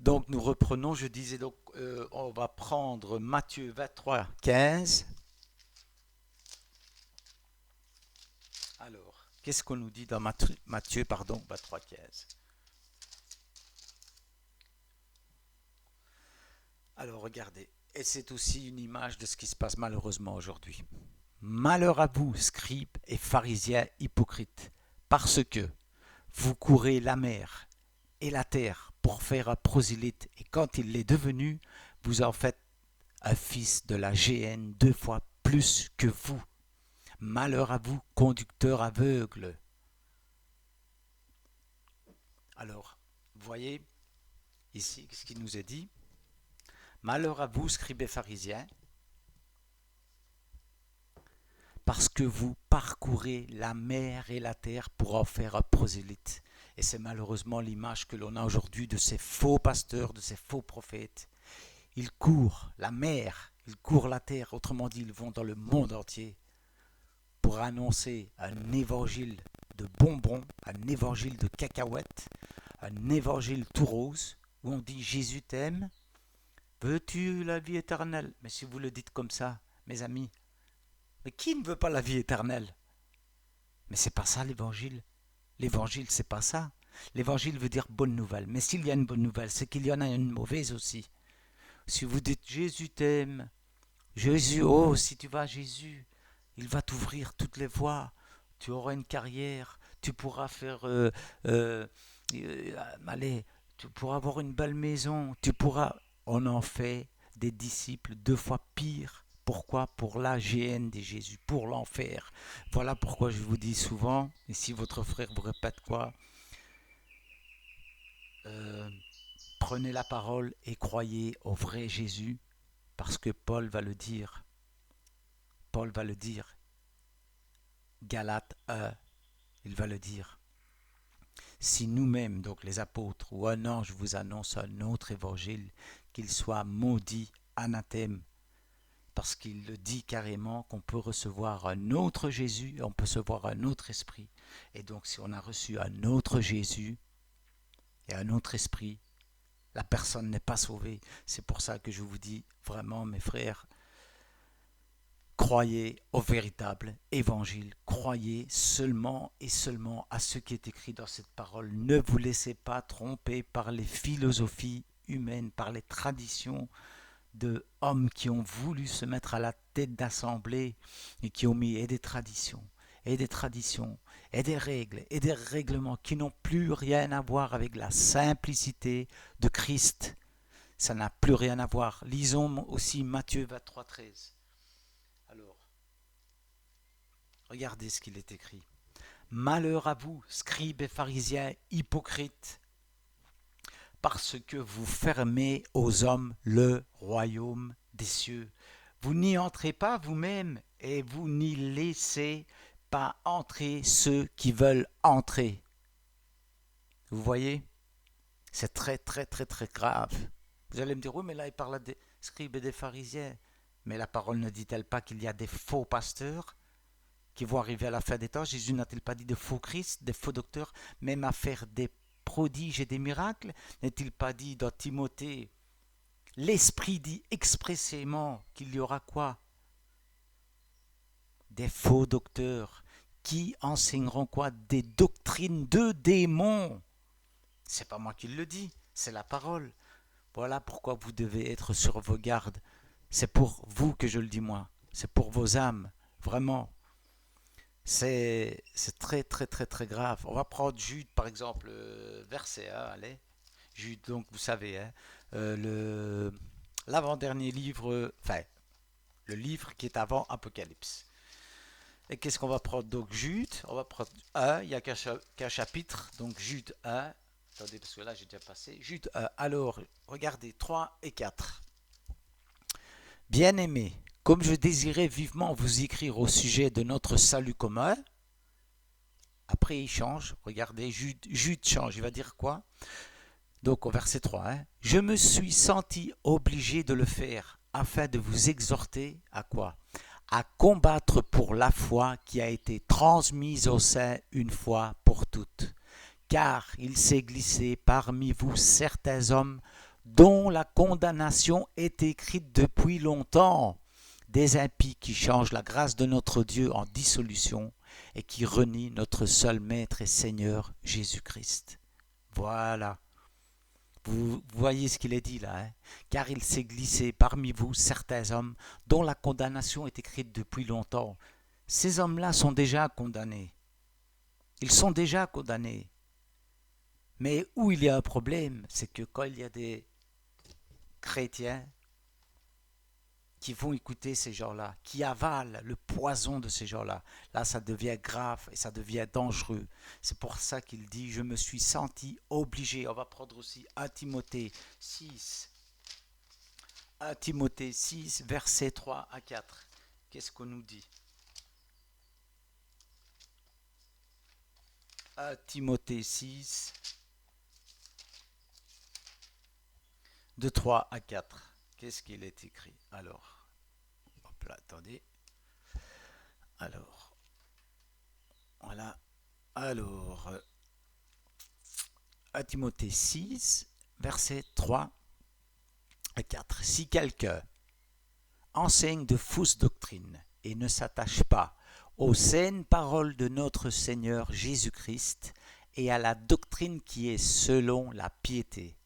Donc nous reprenons, je disais donc, on va prendre Matthieu 23, 15. Alors, qu'est-ce qu'on nous dit dans Matthieu, pardon, 23, 15? Alors regardez, et c'est aussi une image de ce qui se passe malheureusement aujourd'hui. Malheur à vous, scribes et pharisiens hypocrites, parce que vous courez la mer et la terre pour faire un prosélyte, et quand il l'est devenu, vous en faites un fils de la géhenne 2 fois plus que vous. Malheur à vous, conducteurs aveugles. Alors, vous voyez ici ce qui nous est dit. Malheur à vous, scribes et pharisiens, parce que vous parcourez la mer et la terre pour en faire un prosélyte. Et c'est malheureusement l'image que l'on a aujourd'hui de ces faux pasteurs, de ces faux prophètes. Ils courent la mer, ils courent la terre, autrement dit, ils vont dans le monde entier pour annoncer un évangile de bonbons, un évangile de cacahuètes, un évangile tout rose, où on dit Jésus t'aime, veux-tu la vie éternelle? Mais si vous le dites comme ça, mes amis, mais qui ne veut pas la vie éternelle? Mais c'est pas ça l'évangile. L'évangile, c'est pas ça. L'évangile veut dire bonne nouvelle. Mais s'il y a une bonne nouvelle, c'est qu'il y en a une mauvaise aussi. Si vous dites Jésus t'aime, Jésus, oh, si tu vas à Jésus, il va t'ouvrir toutes les voies. Tu auras une carrière, tu pourras faire, allez, tu pourras avoir une belle maison, tu pourras. On en fait des disciples 2 fois pire. Pourquoi? Pour la GN de Jésus, pour l'enfer. Voilà pourquoi je vous dis souvent, et si votre frère vous répète quoi, euh, prenez la parole et croyez au vrai Jésus, parce que Paul va le dire. Paul va le dire. Galates 1, il va le dire. Si nous-mêmes, donc les apôtres, ou un ange vous annonce un autre évangile, qu'il soit maudit, anathème, parce qu'il le dit carrément qu'on peut recevoir un autre Jésus, on peut recevoir un autre esprit. Et donc si on a reçu un autre Jésus et un autre esprit, la personne n'est pas sauvée. C'est pour ça que je vous dis vraiment, mes frères, croyez au véritable évangile. Croyez seulement et seulement à ce qui est écrit dans cette parole. Ne vous laissez pas tromper par les philosophies humaines, par les traditions de hommes qui ont voulu se mettre à la tête d'assemblée et qui ont mis et des traditions, et des traditions, et des règles, et des règlements qui n'ont plus rien à voir avec la simplicité de Christ. Ça n'a plus rien à voir. Lisons aussi Matthieu 23, 13. Alors, regardez ce qu'il est écrit. Malheur à vous, scribes et pharisiens hypocrites, parce que vous fermez aux hommes le royaume des cieux. Vous n'y entrez pas vous-même et vous n'y laissez pas entrer ceux qui veulent entrer. Vous voyez? C'est très très très très grave. Vous allez me dire, oui, mais là il parle des scribes et des pharisiens. Mais la parole ne dit-elle pas qu'il y a des faux pasteurs qui vont arriver à la fin des temps? Jésus n'a-t-il pas dit de faux Christ, des faux docteurs, même à faire des prodiges et des miracles? N'est-il pas dit dans Timothée, l'Esprit dit expressément qu'il y aura quoi? Des faux docteurs qui enseigneront quoi? Des doctrines de démons. C'est pas moi qui le dis, c'est la parole. Voilà pourquoi vous devez être sur vos gardes. C'est pour vous que je le dis moi. C'est pour vos âmes. Vraiment. C'est très très très très grave. On va prendre Jude par exemple, verset 1, allez. Jude, donc vous savez, hein, l'avant-dernier livre, enfin, le livre qui est avant Apocalypse. Et qu'est-ce qu'on va prendre? Donc Jude, on va prendre 1, il n'y a qu'un chapitre, donc Jude 1. Attendez, parce que là j'ai déjà passé. Jude 1, alors, regardez, 3 et 4. Bien-aimés, comme je désirais vivement vous écrire au sujet de notre salut commun, après il change, regardez, Jude change, il va dire quoi? Donc au verset 3, hein, je me suis senti obligé de le faire afin de vous exhorter à quoi? À combattre pour la foi qui a été transmise au sein une fois pour toutes. Car il s'est glissé parmi vous certains hommes dont la condamnation est écrite depuis longtemps, des impies qui changent la grâce de notre Dieu en dissolution et qui renient notre seul Maître et Seigneur Jésus-Christ. Voilà. Vous voyez ce qu'il est dit là, hein? Car il s'est glissé parmi vous certains hommes dont la condamnation est écrite depuis longtemps. Ces hommes-là sont déjà condamnés. Ils sont déjà condamnés. Mais où il y a un problème, c'est que quand il y a des chrétiens qui vont écouter ces gens-là, qui avalent le poison de ces gens-là, là ça devient grave et ça devient dangereux. C'est pour ça qu'il dit, je me suis senti obligé. On va prendre aussi 1 Timothée 6, 1 Timothée 6, versets 3 à 4. Qu'est-ce qu'on nous dit? 1 Timothée 6, de 3 à 4. Qu'est-ce qu'il est écrit? Alors, hop là, attendez. Alors, voilà. Alors, à Timothée 6, versets 3 à 4. Si quelqu'un enseigne de fausses doctrines et ne s'attache pas aux saines paroles de notre Seigneur Jésus-Christ et à la doctrine qui est selon la piété,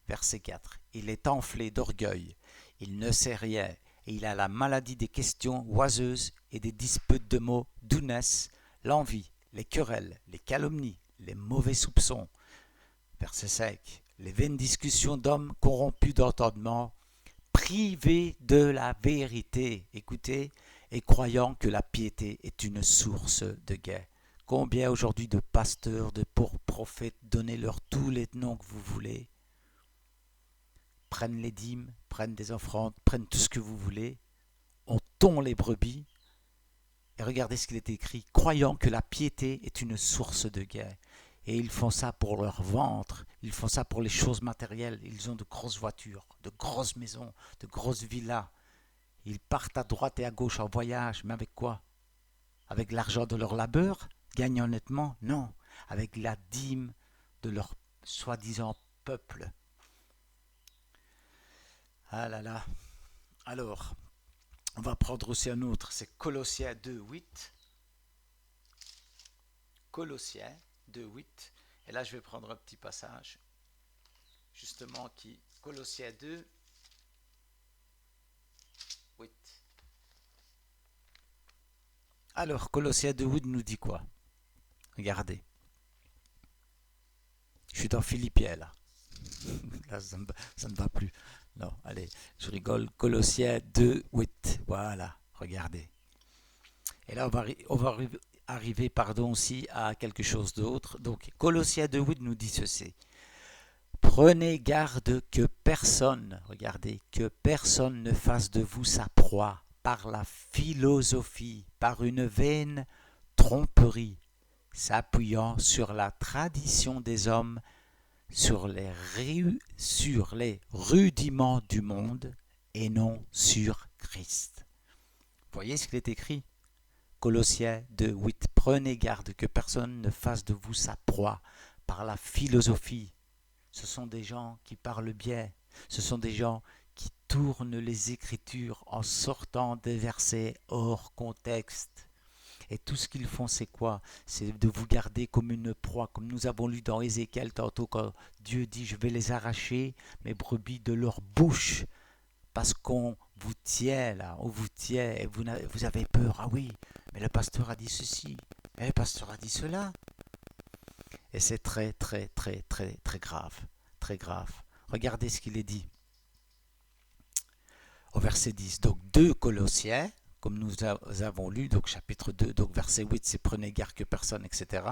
verset 4. Il est enflé d'orgueil, il ne sait rien, et il a la maladie des questions oiseuses et des disputes de mots, d'où naissent l'envie, les querelles, les calomnies, les mauvais soupçons. Verset 5. Les vaines discussions d'hommes corrompus d'entendement, privés de la vérité, écoutez, et croyant que la piété est une source de gain. Combien aujourd'hui de pasteurs, de prophètes, donnez-leur tous les noms que vous voulez, prennent les dîmes, prennent des offrandes, prennent tout ce que vous voulez, on tond les brebis, et regardez ce qu'il est écrit, croyant que la piété est une source de gain. Et ils font ça pour leur ventre, ils font ça pour les choses matérielles, ils ont de grosses voitures, de grosses maisons, de grosses villas. Ils partent à droite et à gauche en voyage, mais avec quoi? Avec l'argent de leur labeur? Gagnent honnêtement? Non, avec la dîme de leur soi-disant peuple. Ah là là. Alors, on va prendre aussi un autre, c'est Colossiens 2, 8. Colossiens 2, 8. Et là, je vais prendre un petit passage, justement, qui, Colossiens 2, 8. Alors, Colossiens 2, 8 nous dit quoi? Regardez. Je suis dans Philippiens, là. Là, ça ne va plus. Non, allez, je rigole. Colossiens 2, 8. Voilà, regardez. Et là, on va arriver aussi à quelque chose d'autre. Donc, Colossiens 2, 8 nous dit ceci. Prenez garde que personne, regardez, que personne ne fasse de vous sa proie par la philosophie, par une vaine tromperie, s'appuyant sur la tradition des hommes, sur les rudiments du monde et non sur Christ. Vous voyez ce qu'il est écrit? Colossiens 2, 8. Prenez garde que personne ne fasse de vous sa proie par la philosophie. Ce sont des gens qui parlent bien. Ce sont des gens qui tournent les Écritures en sortant des versets hors contexte. Et tout ce qu'ils font, c'est quoi? C'est de vous garder comme une proie, comme nous avons lu dans Ézéchiel tantôt, quand Dieu dit, je vais les arracher, mes brebis, de leur bouche, parce qu'on vous tient là, on vous tient, et vous avez peur. Ah oui, mais le pasteur a dit ceci, mais le pasteur a dit cela. Et c'est très, très, très, très, très grave, très grave. Regardez ce qu'il est dit au verset 10. Donc 2 Colossiens, comme nous avons lu, donc chapitre 2, donc verset 8, c'est prenez garde que personne, etc.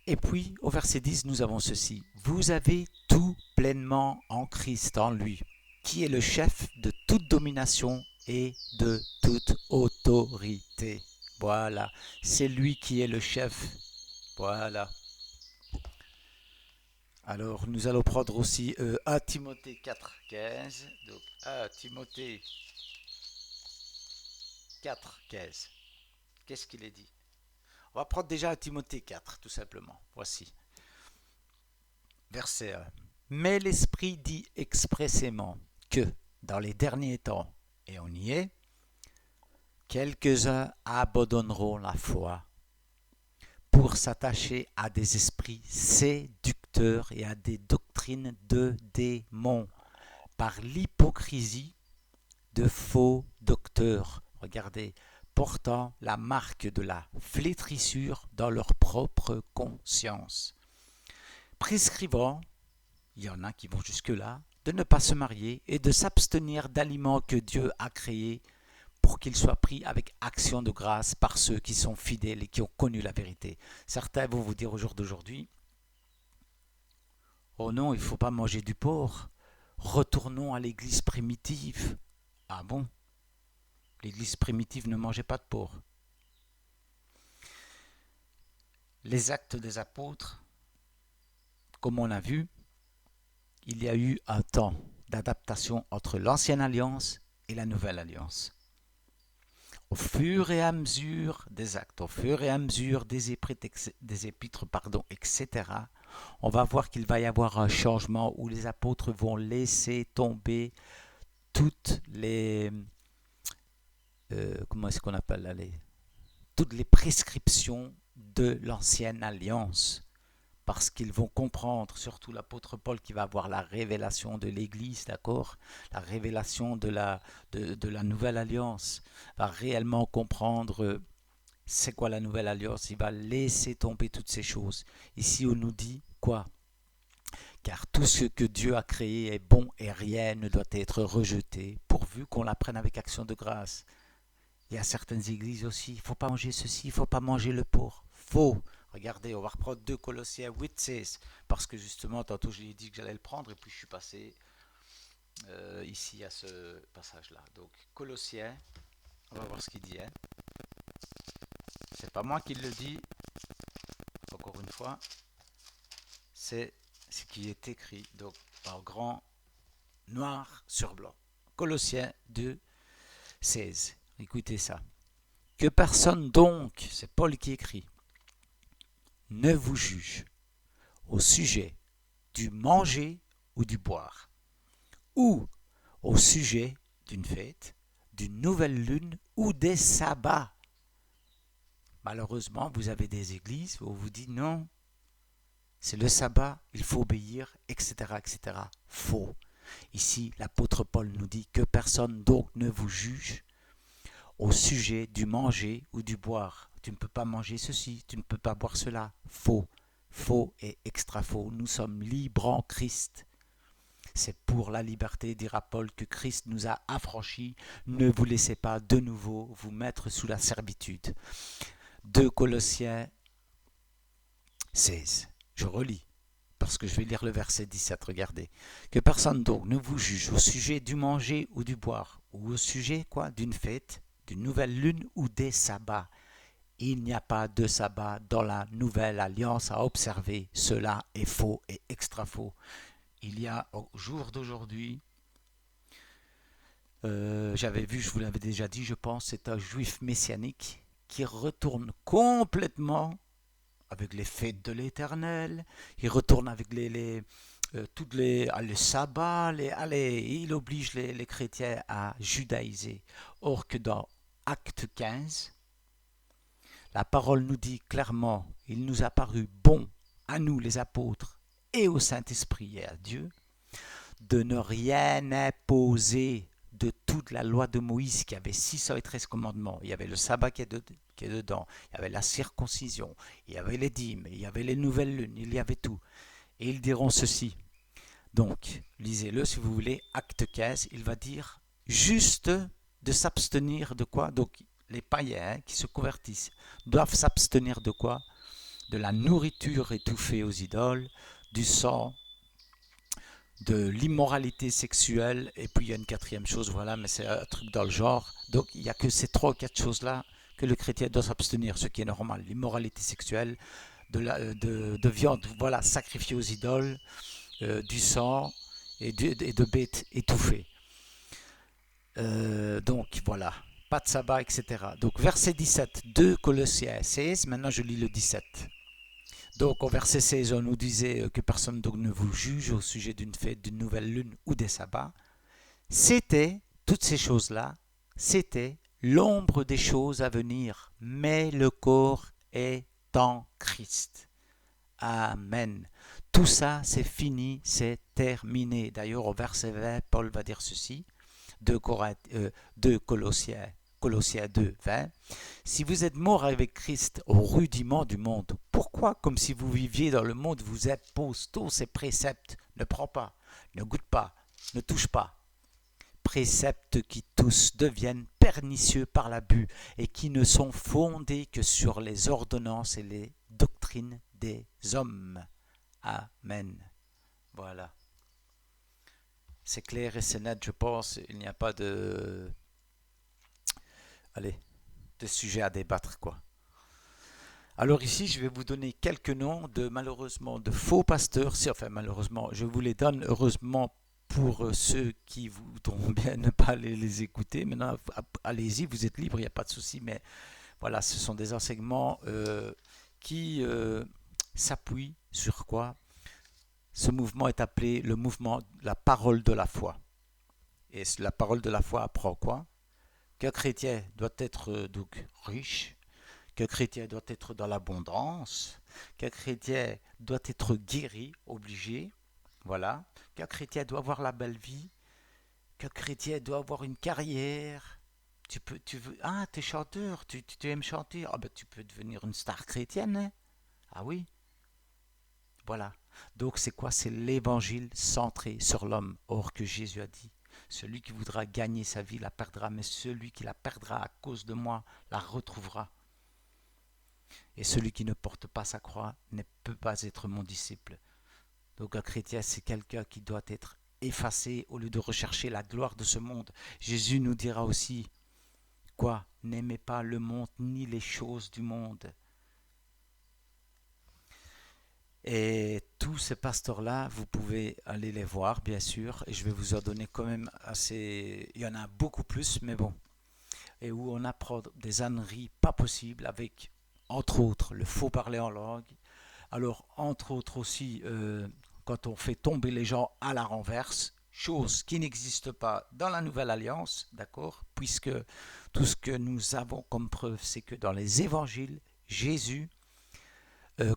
Et puis au verset 10, nous avons ceci. Vous avez tout pleinement en Christ, en lui, qui est le chef de toute domination et de toute autorité. Voilà, c'est lui qui est le chef. Voilà. Alors, nous allons prendre aussi 1 Timothée 4, 15. Donc, 1 Timothée 4, 15. Qu'est-ce qu'il est dit? On va prendre déjà 1 Timothée 4, tout simplement. Voici. Verset 1. Mais l'Esprit dit expressément que dans les derniers temps, et on y est, quelques-uns abandonneront la foi pour s'attacher à des esprits séducteurs et à des doctrines de démons, par l'hypocrisie de faux docteurs. Regardez, portant la marque de la flétrissure dans leur propre conscience. Prescrivant, il y en a qui vont jusque-là, de ne pas se marier et de s'abstenir d'aliments que Dieu a créés pour qu'ils soient pris avec action de grâce par ceux qui sont fidèles et qui ont connu la vérité. Certains vont vous dire au jour d'aujourd'hui, oh non, il ne faut pas manger du porc, retournons à l'église primitive. Ah bon? L'église primitive ne mangeait pas de porc. Les actes des apôtres, comme on a vu, il y a eu un temps d'adaptation entre l'ancienne alliance et la nouvelle alliance. Au fur et à mesure des actes, au fur et à mesure des épîtres, etc., on va voir qu'il va y avoir un changement où les apôtres vont laisser tomber toutes les... comment est-ce qu'on appelle là, toutes les prescriptions de l'ancienne alliance. Parce qu'ils vont comprendre, surtout l'apôtre Paul qui va avoir la révélation de l'Église, d'accord, la révélation de la nouvelle alliance, va réellement comprendre c'est quoi la nouvelle alliance, il va laisser tomber toutes ces choses. Ici on nous dit quoi? Car tout ce que Dieu a créé est bon et rien ne doit être rejeté, pourvu qu'on l'apprenne avec action de grâce. Il y a certaines églises aussi, il ne faut pas manger ceci, il ne faut pas manger le porc. Faux. Regardez, on va reprendre 2 Colossiens 8-16, parce que justement, tantôt je lui ai dit que j'allais le prendre, et puis je suis passé ici à ce passage-là. Donc, Colossiens, on va voir ce qu'il dit. Hein. C'est pas moi qui le dis, encore une fois, c'est ce qui est écrit, donc en grand, noir sur blanc. Colossiens 2, 16. Écoutez ça. Que personne donc, c'est Paul qui écrit, ne vous juge au sujet du manger ou du boire, ou au sujet d'une fête, d'une nouvelle lune ou des sabbats. Malheureusement, vous avez des églises où on vous dit non, c'est le sabbat, il faut obéir, etc., etc. Faux. Ici, l'apôtre Paul nous dit que personne donc ne vous juge au sujet du manger ou du boire. Tu ne peux pas manger ceci, tu ne peux pas boire cela. Faux. Faux et extra faux. Nous sommes libres en Christ. C'est pour la liberté, dira Paul, que Christ nous a affranchis. Ne vous laissez pas de nouveau vous mettre sous la servitude. 2 Colossiens 16. Je relis, parce que je vais lire le verset 17. Regardez. Que personne donc ne vous juge au sujet du manger ou du boire, ou au sujet d'une fête, d'une nouvelle lune ou des sabbats. Il n'y a pas de sabbat dans la nouvelle alliance à observer. Cela est faux et extra faux. Il y a au jour d'aujourd'hui, j'avais vu, je vous l'avais déjà dit, je pense, c'est un juif messianique qui retourne complètement avec les fêtes de l'Éternel, il retourne avec toutes les sabbats, il oblige les chrétiens à judaïser. Or que dans Acte 15, la parole nous dit clairement, il nous a paru bon, à nous les apôtres, et au Saint-Esprit et à Dieu, de ne rien imposer de toute la loi de Moïse qui avait 613 commandements. Il y avait le sabbat qui est dedans, il y avait la circoncision, il y avait les dîmes, il y avait les nouvelles lunes, il y avait tout. Et ils diront ceci. Donc, lisez-le si vous voulez, Acte 15, il va dire juste de s'abstenir de quoi? Donc, les païens qui se convertissent doivent s'abstenir de quoi? De la nourriture étouffée aux idoles, du sang, de l'immoralité sexuelle, et puis il y a une quatrième chose, voilà, mais c'est un truc dans le genre. Donc il n'y a que ces 3 ou 4 choses-là que le chrétien doit s'abstenir, ce qui est normal. L'immoralité sexuelle, de viande, voilà, sacrifiée aux idoles, du sang et de bêtes étouffées. Donc voilà, pas de sabbat, etc. Donc verset 17, 2 Colossiens 16, maintenant je lis le 17. Donc au verset 16, on nous disait que personne donc ne vous juge au sujet d'une fête, d'une nouvelle lune ou des sabbats. C'était, toutes ces choses-là, c'était l'ombre des choses à venir, mais le corps est en Christ. Amen. Tout ça, c'est fini, c'est terminé. D'ailleurs, au verset 20, Paul va dire ceci, de Colossiens 2, 20. Si vous êtes mort avec Christ au rudiment du monde, pourquoi, comme si vous viviez dans le monde, vous impose tous ces préceptes? Ne prends pas, ne goûte pas, ne touche pas. Préceptes qui tous deviennent pernicieux par l'abus et qui ne sont fondés que sur les ordonnances et les doctrines des hommes. Amen. Voilà. C'est clair et c'est net, je pense. Il n'y a pas allez, de sujet à débattre, quoi. Alors ici, je vais vous donner quelques noms de malheureusement de faux pasteurs. Enfin, malheureusement, je vous les donne. Heureusement pour ceux qui voudront bien ne pas les écouter. Maintenant, allez-y, vous êtes libre, il n'y a pas de souci. Mais voilà, ce sont des enseignements qui s'appuient sur quoi? Ce mouvement est appelé le mouvement la parole de la foi. Et la parole de la foi apprend quoi? Qu'un chrétien doit être donc riche, qu'un chrétien doit être dans l'abondance, qu'un chrétien doit être guéri, obligé, voilà, qu'un chrétien doit avoir la belle vie, qu'un chrétien doit avoir une carrière. Tu veux, ah, t'es chanteur, tu aimes chanter, ah ben tu peux devenir une star chrétienne, hein. Ah oui, voilà. Donc c'est quoi? C'est l'évangile centré sur l'homme. Or que Jésus a dit, celui qui voudra gagner sa vie la perdra, mais celui qui la perdra à cause de moi la retrouvera. Et celui qui ne porte pas sa croix ne peut pas être mon disciple. Donc un chrétien, c'est quelqu'un qui doit être effacé au lieu de rechercher la gloire de ce monde. Jésus nous dira aussi, quoi? N'aimez pas le monde ni les choses du monde. Et tous ces pasteurs-là, vous pouvez aller les voir, bien sûr, et je vais vous en donner quand même assez... Il y en a beaucoup plus, mais bon. Et où on apprend des âneries pas possibles avec, entre autres, le faux parler en langue. Alors, entre autres aussi, quand on fait tomber les gens à la renverse, chose qui n'existe pas dans la Nouvelle Alliance, d'accord? Puisque tout ce que nous avons comme preuve, c'est que dans les évangiles, Jésus,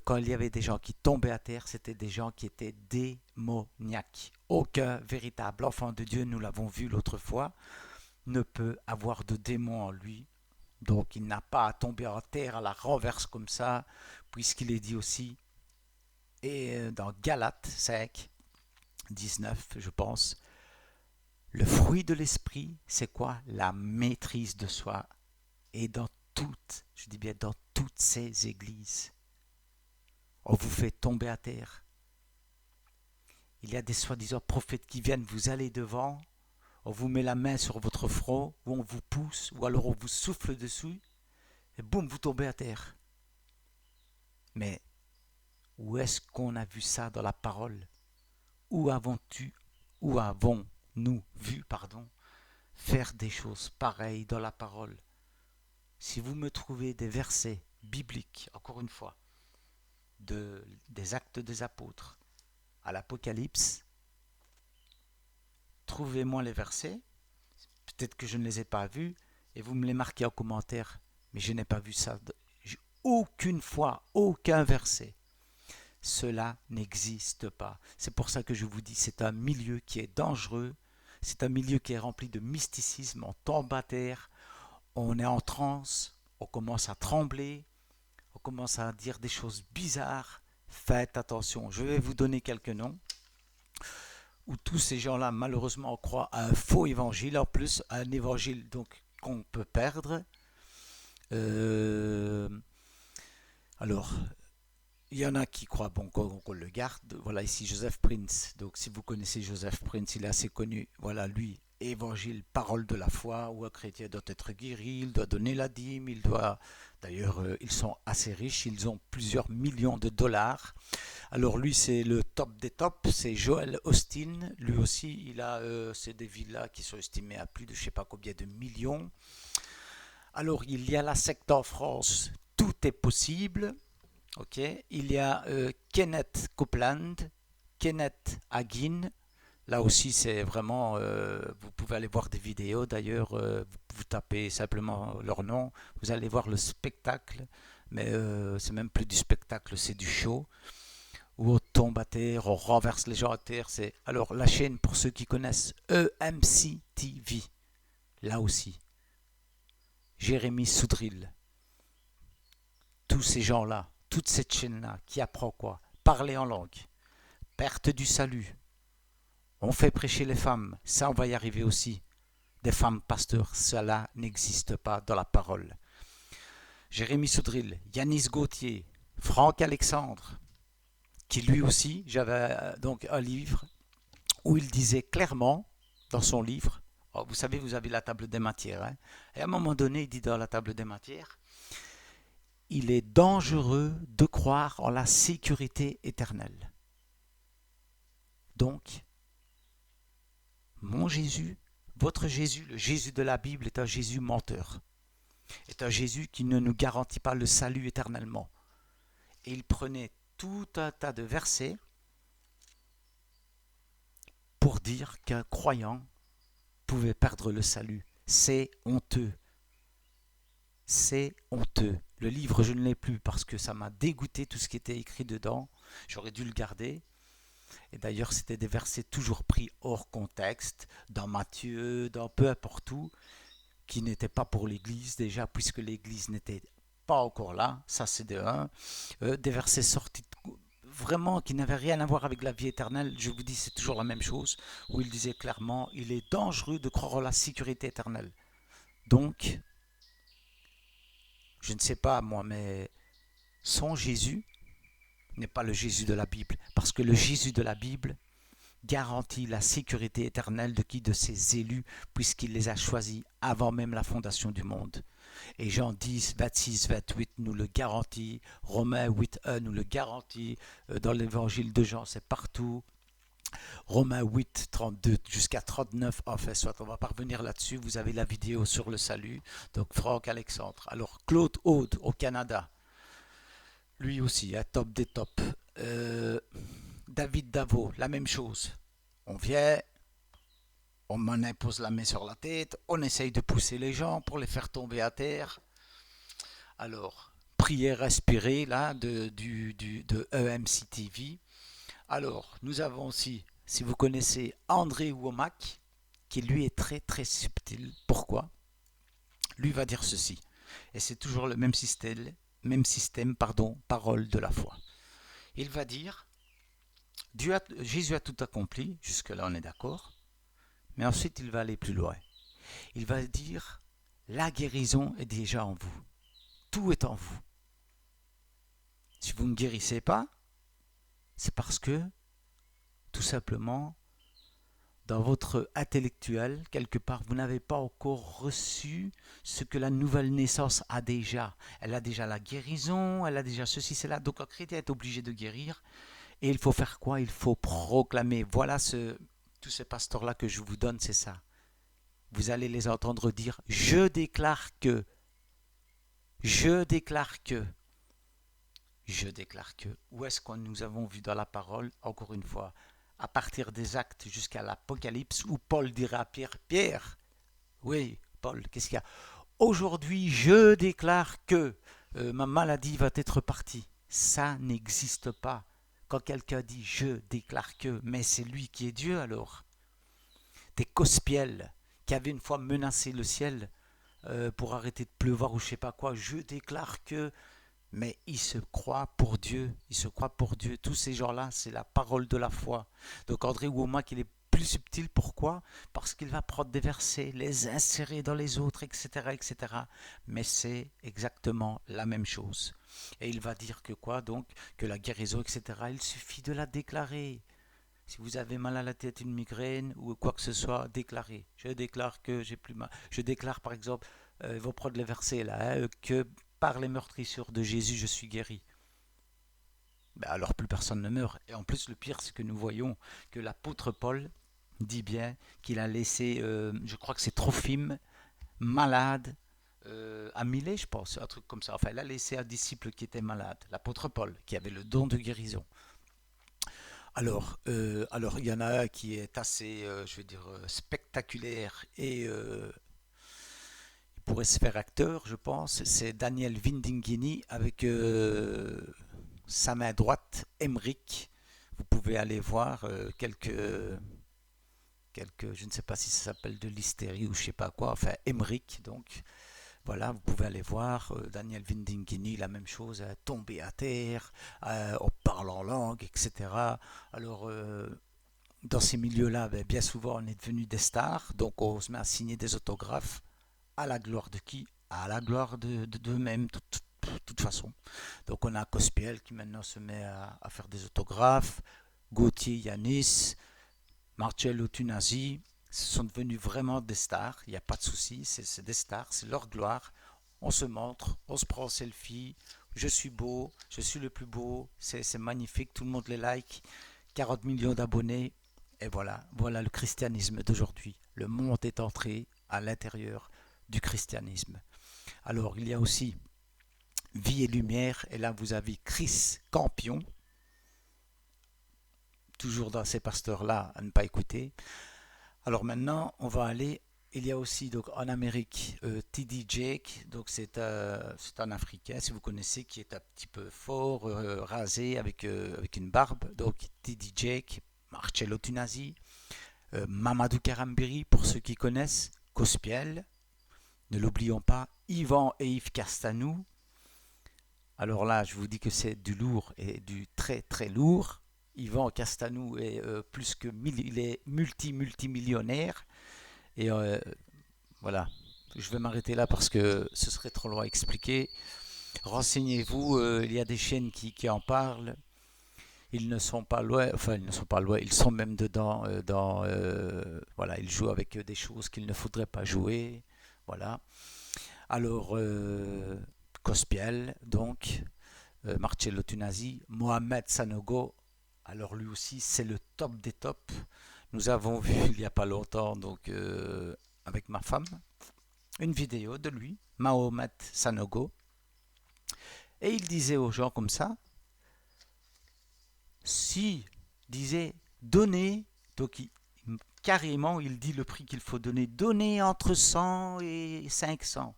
quand il y avait des gens qui tombaient à terre, c'était des gens qui étaient démoniaques. Aucun véritable enfant de Dieu, nous l'avons vu l'autre fois, ne peut avoir de démon en lui. Donc il n'a pas à tomber en terre à la renverse comme ça, puisqu'il est dit aussi, et dans Galates 5, 19, je pense, le fruit de l'esprit, c'est quoi? La maîtrise de soi. Et dans toutes, je dis bien dans toutes ces églises, on vous fait tomber à terre. Il y a des soi-disant prophètes qui viennent, vous allez devant, on vous met la main sur votre front, ou on vous pousse, ou alors on vous souffle dessus, et boum, vous tombez à terre. Mais où est-ce qu'on a vu ça dans la parole? Où avons-nous vu, faire des choses pareilles dans la parole? Si vous me trouvez des versets bibliques, encore une fois, des actes des apôtres à l'Apocalypse, trouvez-moi les versets, peut-être que je ne les ai pas vus, et vous me les marquez en commentaire, mais je n'ai pas vu ça aucune fois, aucun verset. Cela n'existe pas. C'est pour ça que je vous dis, c'est un milieu qui est dangereux, c'est un milieu qui est rempli de mysticisme, on tombe à terre, on est en transe, on commence à trembler, on commence à dire des choses bizarres. Faites attention, je vais vous donner quelques noms où tous ces gens-là malheureusement croient à un faux évangile, en plus un évangile donc qu'on peut perdre. Euh, alors, il y en a qui croient bon, qu'on le garde. Voilà ici Joseph Prince. Donc si vous connaissez Joseph Prince, il est assez connu. Voilà lui, évangile, parole de la foi, où un chrétien doit être guéri, il doit donner la dîme, il doit... D'ailleurs, ils sont assez riches, ils ont plusieurs millions de dollars. Alors lui, c'est le top des tops, c'est Joel Austin. Lui aussi, il a c'est des villas qui sont estimées à plus de je ne sais pas combien de millions. Alors il y a la secte en France, tout est possible. Ok, il y a Kenneth Copeland, Kenneth Hagin. Là aussi, c'est vraiment, vous pouvez aller voir des vidéos d'ailleurs, vous tapez simplement leur nom, vous allez voir le spectacle, mais c'est même plus du spectacle, c'est du show, où on tombe à terre, on renverse les gens à terre. Alors la chaîne, pour ceux qui connaissent, EMC TV, là aussi, Jérémy Soudril, tous ces gens-là, toute cette chaîne-là, qui apprend quoi? Parler en langue, perte du salut, on fait prêcher les femmes, ça on va y arriver aussi. Des femmes pasteurs, cela n'existe pas dans la parole. Jérémy Soudril, Yanis Gauthier, Franck Alexandre, qui lui aussi, j'avais donc un livre où il disait clairement dans son livre, oh, vous savez, vous avez la table des matières, hein, et à un moment donné, il dit dans la table des matières, il est dangereux de croire en la sécurité éternelle. Donc, mon Jésus, votre Jésus, le Jésus de la Bible est un Jésus menteur, est un Jésus qui ne nous garantit pas le salut éternellement. Et il prenait tout un tas de versets pour dire qu'un croyant pouvait perdre le salut. C'est honteux. C'est honteux. Le livre, je ne l'ai plus parce que ça m'a dégoûté tout ce qui était écrit dedans. J'aurais dû le garder. Et d'ailleurs, c'était des versets toujours pris hors contexte, dans Matthieu, dans peu importe où, qui n'étaient pas pour l'Église déjà, puisque l'Église n'était pas encore là. Ça, c'est de un. Des versets sortis vraiment qui n'avaient rien à voir avec la vie éternelle. Je vous dis, c'est toujours la même chose, où il disait clairement, il est dangereux de croire en la sécurité éternelle. Donc, je ne sais pas moi, mais son Jésus n'est pas le Jésus de la Bible, parce que le Jésus de la Bible garantit la sécurité éternelle de qui? De ses élus, puisqu'il les a choisis avant même la fondation du monde. Et Jean 10, 26, 28 nous le garantit, Romains 8, 1 nous le garantit, dans l'évangile de Jean c'est partout, Romains 8, 32 jusqu'à 39, en fait, soit on va parvenir là-dessus, vous avez la vidéo sur le salut, donc Franck Alexandre. Alors Claude Aude au Canada, lui aussi, top des tops. David Davo, la même chose. On vient, on m'en impose la main sur la tête, on essaye de pousser les gens pour les faire tomber à terre. Alors, prière inspirée là de EMC TV. Alors, nous avons aussi, si vous connaissez André Womack, qui lui est très très subtil. Pourquoi? Lui va dire ceci, et c'est toujours le même système, parole de la foi. Il va dire, Jésus a tout accompli, jusque-là on est d'accord, mais ensuite il va aller plus loin. Il va dire, la guérison est déjà en vous, tout est en vous. Si vous ne guérissez pas, c'est parce que, tout simplement, dans votre intellectuel, quelque part, vous n'avez pas encore reçu ce que la nouvelle naissance a déjà. Elle a déjà la guérison, elle a déjà ceci, cela. Donc un chrétien est obligé de guérir. Et il faut faire quoi? Il faut proclamer. Voilà tous ces pasteurs-là que je vous donne, c'est ça. Vous allez les entendre dire, je déclare que, je déclare que, je déclare que. Où est-ce que nous avons vu dans la parole, encore une fois, à partir des Actes jusqu'à l'Apocalypse, où Paul dira à Pierre, Pierre, oui, Paul, qu'est-ce qu'il y a? Aujourd'hui, je déclare que ma maladie va être partie. Ça n'existe pas. Quand quelqu'un dit je déclare que, mais c'est lui qui est Dieu alors. Des Cospiels qui avaient une fois menacé le ciel pour arrêter de pleuvoir ou je sais pas quoi, je déclare que, mais ils se croient pour Dieu, ils se croient pour Dieu. Tous ces gens-là, c'est la parole de la foi. Donc André Womack, il est plus subtil, pourquoi? Parce qu'il va prendre des versets, les insérer dans les autres, etc., etc. Mais c'est exactement la même chose. Et il va dire que quoi donc? Que la guérison, etc., il suffit de la déclarer. Si vous avez mal à la tête, une migraine ou quoi que ce soit, déclarez. Je déclare que j'ai plus mal. Je déclare par exemple, ils vont prendre les versets là, que par les meurtrissures de Jésus, je suis guéri. Ben alors plus personne ne meurt. Et en plus, le pire, c'est que nous voyons que l'apôtre Paul dit bien qu'il a laissé, je crois que c'est Trophime, malade, à Milet, je pense, un truc comme ça. Enfin, elle a laissé un disciple qui était malade, l'apôtre Paul, qui avait le don de guérison. Alors, il y en a un qui est assez, je vais dire, spectaculaire et il pourrait se faire acteur, je pense. C'est Daniel Vindinghini avec sa main droite, Emmerich. Vous pouvez aller voir je ne sais pas si ça s'appelle de l'hystérie ou je sais pas quoi, enfin Emmerich donc. Voilà, vous pouvez aller voir Daniel Vindinghini, la même chose, tomber à terre, on parle en langue, etc. Alors, dans ces milieux-là, ben, bien souvent, on est devenu des stars, donc on se met à signer des autographes. À la gloire de qui? À la gloire d'eux-mêmes, de toute façon. Donc on a Cospiel qui maintenant se met à faire des autographes, Gauthier Yanis, Marcello Tunasi, ce sont devenus vraiment des stars, il n'y a pas de souci, c'est des stars, c'est leur gloire. On se montre, on se prend en selfie, je suis beau, je suis le plus beau, c'est magnifique, tout le monde les like, 40 millions d'abonnés, et voilà le christianisme d'aujourd'hui. Le monde est entré à l'intérieur du christianisme. Alors il y a aussi Vie et Lumière, et là vous avez Chris Campion, toujours dans ces pasteurs-là à ne pas écouter. Alors maintenant, on va aller. Il y a aussi donc en Amérique TD Jake, donc c'est un Africain, si vous connaissez, qui est un petit peu fort, rasé, avec une barbe. Donc TD Jake, Marcello Tunasi, Mamadou Karambiri, pour ceux qui connaissent, Cospiel, ne l'oublions pas, Yvan et Yves Castanou. Alors là, je vous dis que c'est du lourd et du très très lourd. Yvan Castanou est plus que il est multimillionnaire. Et voilà, je vais m'arrêter là parce que ce serait trop long à expliquer. Renseignez-vous, il y a des chaînes qui en parlent. Ils ne sont pas loin, enfin ils ne sont pas loin, ils sont même dedans. Voilà, ils jouent avec des choses qu'ils ne faudrait pas jouer. Voilà. Alors, Cospiel, donc, Marcello Tunasi, Mohamed Sanogo. Alors lui aussi, c'est le top des tops. Nous avons vu il n'y a pas longtemps, donc avec ma femme, une vidéo de lui, Mohamed Sanogo, et il disait aux gens comme ça, si, disait, donnez, donc carrément il dit le prix qu'il faut donner, donnez entre 100 et 500.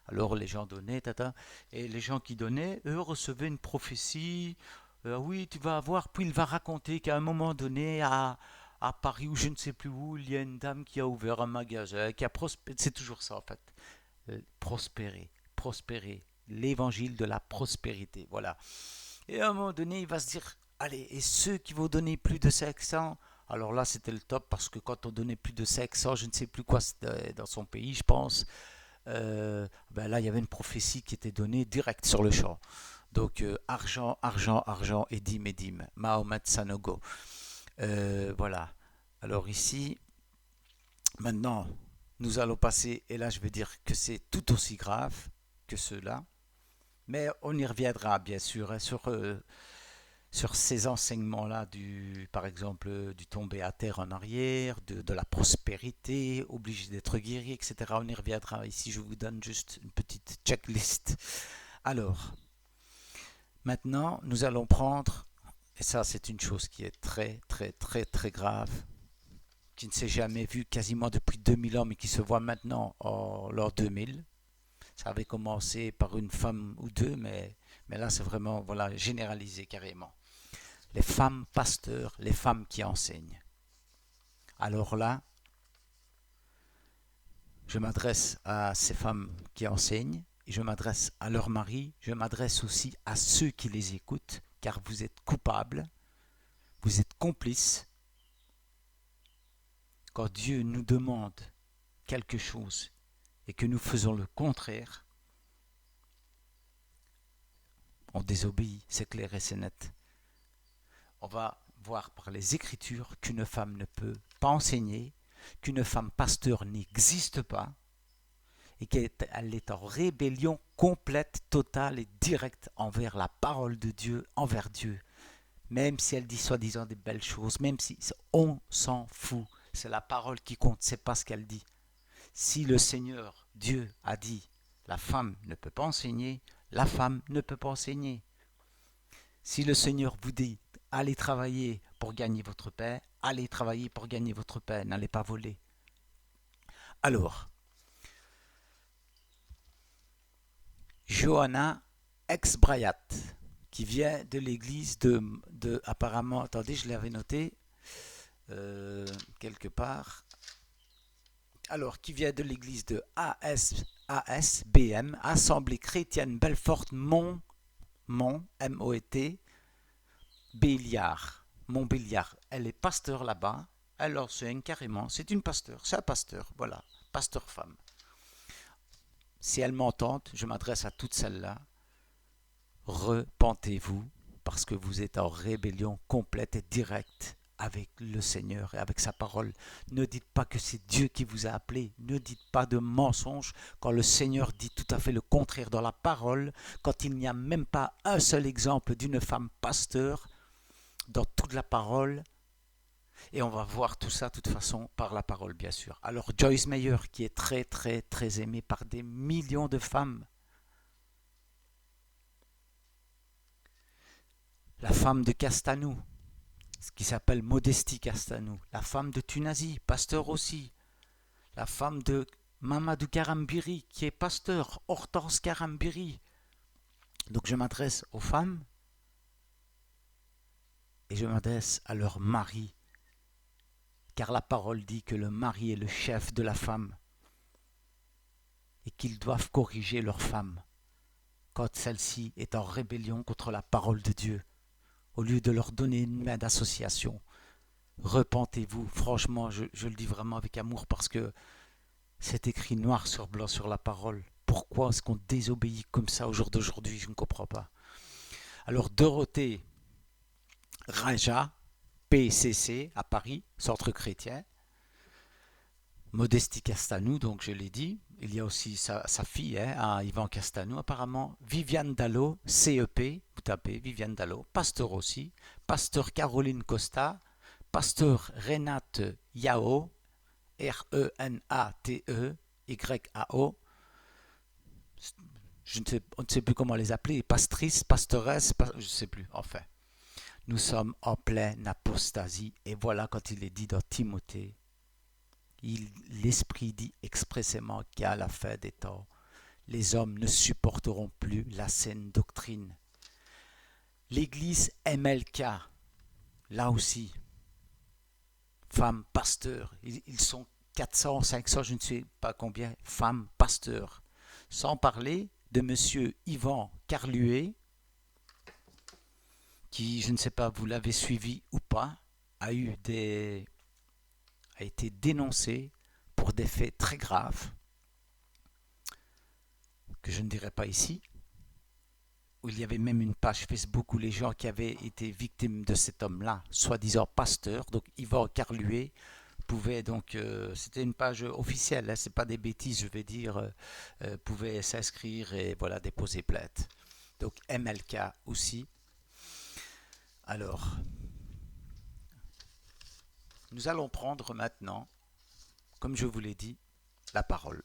Alors les gens donnaient, tata, et les gens qui donnaient, eux, recevaient une prophétie. Oui, tu vas avoir. Puis il va raconter qu'à un moment donné, à Paris ou je ne sais plus où, il y a une dame qui a ouvert un magasin, qui a prospéré. C'est toujours ça en fait. Prospérer, prospérer. L'évangile de la prospérité, voilà. Et à un moment donné, il va se dire, allez, et ceux qui vont donner plus de 500, alors là, c'était le top parce que quand on donnait plus de 500, je ne sais plus quoi, dans son pays, je pense, ben là, il y avait une prophétie qui était donnée direct sur le champ. Donc, argent, argent, argent et dîme et dîme. Mahomet Sanogo. Voilà. Alors ici, maintenant, nous allons passer, et là je vais dire que c'est tout aussi grave que cela, mais on y reviendra bien sûr hein, sur ces enseignements-là, par exemple, du tomber à terre en arrière, de la prospérité, obligé d'être guéri, etc. On y reviendra. Ici, je vous donne juste une petite checklist. Alors, maintenant, nous allons prendre, et ça c'est une chose qui est très, très, très, très grave, qui ne s'est jamais vue quasiment depuis 2000 ans, mais qui se voit maintenant en l'an 2000. Ça avait commencé par une femme ou deux, mais là c'est vraiment voilà, généralisé carrément. Les femmes pasteurs, les femmes qui enseignent. Alors là, je m'adresse à ces femmes qui enseignent, et je m'adresse à leurs maris, je m'adresse aussi à ceux qui les écoutent, car vous êtes coupables, vous êtes complices. Quand Dieu nous demande quelque chose et que nous faisons le contraire, on désobéit, c'est clair et c'est net. On va voir par les Écritures qu'une femme ne peut pas enseigner, qu'une femme pasteur n'existe pas, et qu'elle est en rébellion complète, totale et directe envers la parole de Dieu, envers Dieu. Même si elle dit soi-disant des belles choses, même si on s'en fout, c'est la parole qui compte, c'est pas ce qu'elle dit. Si le Seigneur, Dieu, a dit La femme ne peut pas enseigner, la femme ne peut pas enseigner. Si le Seigneur vous dit, allez travailler pour gagner votre pain, allez travailler pour gagner votre pain, n'allez pas voler. Alors, Johanna ex-Brayat, qui vient de l'église apparemment, attendez, je l'avais noté quelque part, alors qui vient de l'église de ASBM, Assemblée chrétienne Belfort M-O-E-T, Béliard, Montbéliard. Elle est pasteur là-bas, elle enseigne carrément, c'est une pasteur, c'est un pasteur, voilà, pasteur femme. Si elle m'entend, je m'adresse à toutes celles-là. Repentez-vous parce que vous êtes en rébellion complète et directe avec le Seigneur et avec sa parole. Ne dites pas que c'est Dieu qui vous a appelé. Ne dites pas de mensonges quand le Seigneur dit tout à fait le contraire dans la parole, quand il n'y a même pas un seul exemple d'une femme pasteur dans toute la parole. Et on va voir tout ça de toute façon par la parole, bien sûr. Alors Joyce Meyer, qui est très très très aimée par des millions de femmes, la femme de Castanou, qui s'appelle Modestie Castanou, la femme de Tunazi, pasteur aussi, la femme de Mamadou Karambiri, qui est pasteur, Hortense Karambiri. Donc je m'adresse aux femmes et je m'adresse à leur mari, car la parole dit que le mari est le chef de la femme et qu'ils doivent corriger leur femme quand celle-ci est en rébellion contre la parole de Dieu, au lieu de leur donner une main d'association. Repentez-vous, franchement, je le dis vraiment avec amour parce que c'est écrit noir sur blanc sur la parole. Pourquoi est-ce qu'on désobéit comme ça au jour d'aujourd'hui? Je ne comprends pas. Alors Dorothée Raja, PCC à Paris, centre chrétien. Modestie Castanou, donc je l'ai dit. Il y a aussi sa fille, à Yvan Castanou apparemment. Viviane Dallot, CEP, vous tapez Viviane Dallot. Pasteur aussi. Pasteur Caroline Costa. Pasteur Renate Yao, Renate Yao. On ne sait plus comment les appeler. Pastrice, pastoresse, je ne sais plus. Enfin, nous sommes en pleine apostasie. Et voilà quand il est dit dans Timothée, l'Esprit dit expressément qu'à la fin des temps, les hommes ne supporteront plus la saine doctrine. L'église MLK, là aussi, femmes pasteurs, ils sont 400, 500, je ne sais pas combien, femmes pasteurs. Sans parler de monsieur Yvan Carluet, qui, je ne sais pas, vous l'avez suivi ou pas, a été dénoncé pour des faits très graves, que je ne dirai pas ici, où il y avait même une page Facebook où les gens qui avaient été victimes de cet homme-là, soi-disant pasteur, donc Yvan Carluet, pouvaient donc, c'était une page officielle, hein, c'est pas des bêtises, je vais dire, pouvaient s'inscrire et voilà, déposer plainte. Donc MLK aussi. Alors, nous allons prendre maintenant, comme je vous l'ai dit, la parole.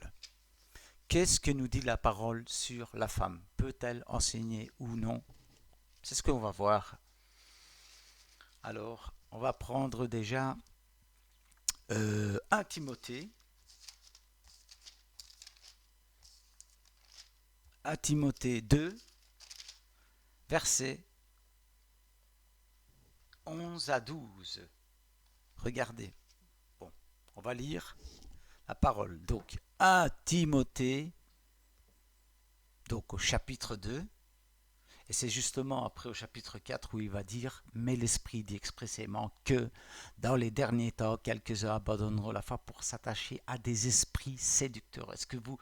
Qu'est-ce que nous dit la parole sur la femme? Peut-elle enseigner ou non? C'est ce qu'on va voir. Alors, on va prendre déjà 1 Timothée. 1 Timothée 2, versets 11 à 12. Regardez. Bon, on va lire la parole. Donc, 1 Timothée, donc au chapitre 2, et c'est justement après au chapitre 4 où il va dire « Mais l'Esprit dit expressément que dans les derniers temps, quelques-uns abandonneront la foi pour s'attacher à des esprits séducteurs. » Est-ce que vous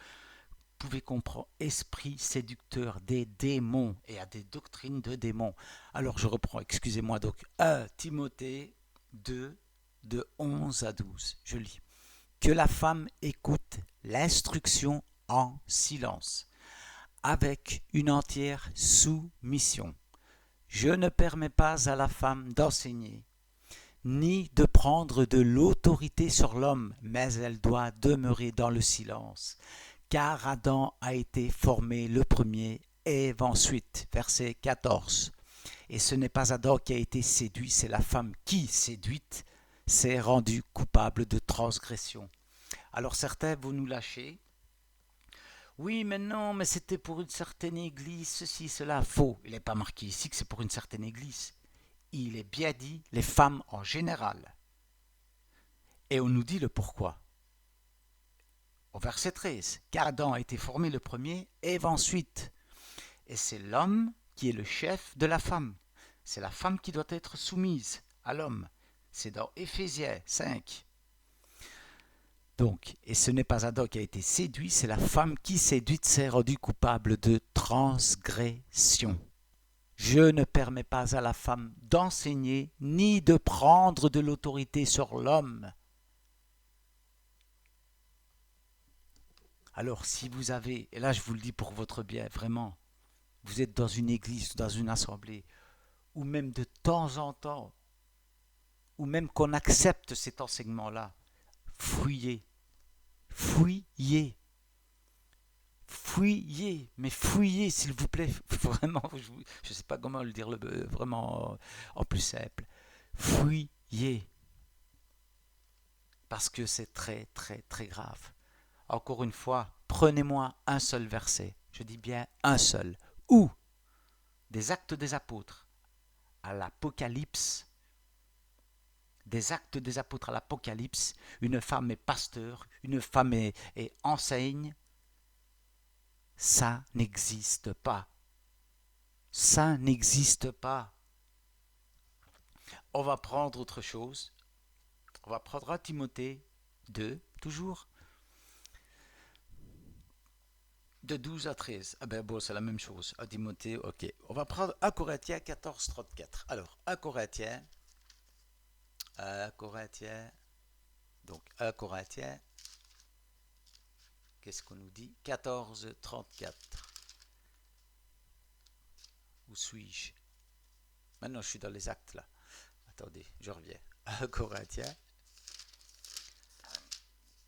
pouvez comprendre? Esprits séducteurs, des démons et à des doctrines de démons. Alors je reprends, excusez-moi, donc 1 Timothée 2, de 11 à 12. Je lis. Que la femme écoute l'instruction en silence, avec une entière soumission. Je ne permets pas à la femme d'enseigner, ni de prendre de l'autorité sur l'homme, mais elle doit demeurer dans le silence, car Adam a été formé le premier, Ève ensuite. Verset 14. Et ce n'est pas Adam qui a été séduit, c'est la femme qui, séduite, s'est rendue coupable de transgression. Alors certains vont nous lâcher. Oui, mais non, mais c'était pour une certaine église, ceci, cela. Faux. Il n'est pas marqué ici que c'est pour une certaine église. Il est bien dit les femmes en général. Et on nous dit le pourquoi. Au verset 13, car Adam a été formé le premier, Ève ensuite. Et c'est l'homme qui est le chef de la femme. C'est la femme qui doit être soumise à l'homme. C'est dans Éphésiens 5. Donc, et ce n'est pas Adam qui a été séduit, c'est la femme qui, séduite, s'est rendue coupable de transgression. Je ne permets pas à la femme d'enseigner ni de prendre de l'autorité sur l'homme. Alors, si vous avez, et là je vous le dis pour votre bien, vraiment, vous êtes dans une église, dans une assemblée, ou même de temps en temps, ou même qu'on accepte cet enseignement-là, fouillez, fouillez, fouillez, mais fouillez s'il vous plaît, vraiment, je ne sais pas comment le dire vraiment en plus simple, fouillez, parce que c'est très très très grave. Encore une fois, prenez-moi un seul verset, je dis bien un seul, ou des Actes des Apôtres à l'Apocalypse, des Actes des Apôtres à l'Apocalypse, une femme est pasteur, une femme est enseigne, ça n'existe pas. Ça n'existe pas. On va prendre autre chose. On va prendre 1 Timothée 2, toujours. De 12 à 13. Ah ben bon, c'est la même chose. 1 Timothée, ok. On va prendre 1 Corinthiens 14, 34. Alors, 1 Corinthiens, donc 1 Corinthiens, qu'est-ce qu'on nous dit? 14, 34. Où suis-je? Maintenant, je suis dans les actes, là. Attendez, je reviens. 1 Corinthiens.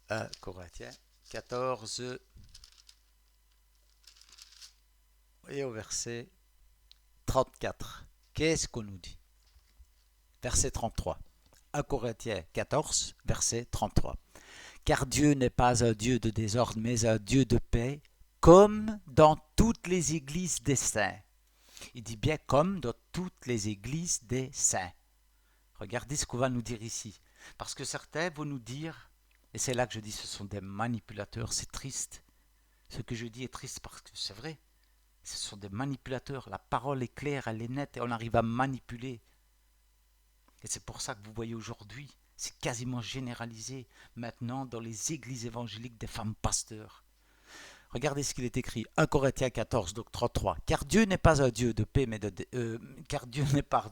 1 Corinthiens 14. Et au verset 34. Qu'est-ce qu'on nous dit? Verset 33. 1 Corinthiens 14, verset 33. Car Dieu n'est pas un Dieu de désordre, mais un Dieu de paix, comme dans toutes les églises des saints. Il dit bien comme dans toutes les églises des saints. Regardez ce qu'on va nous dire ici. Parce que certains vont nous dire, et c'est là que je dis ce sont des manipulateurs, c'est triste. Ce que je dis est triste parce que c'est vrai. Ce sont des manipulateurs. La parole est claire, elle est nette et on arrive à manipuler. Et c'est pour ça que vous voyez aujourd'hui, c'est quasiment généralisé maintenant dans les églises évangéliques des femmes pasteurs. Regardez ce qu'il est écrit, 1 Corinthiens 14, donc 33. Car Dieu n'est pas un Dieu de paix, mais car Dieu n'est pas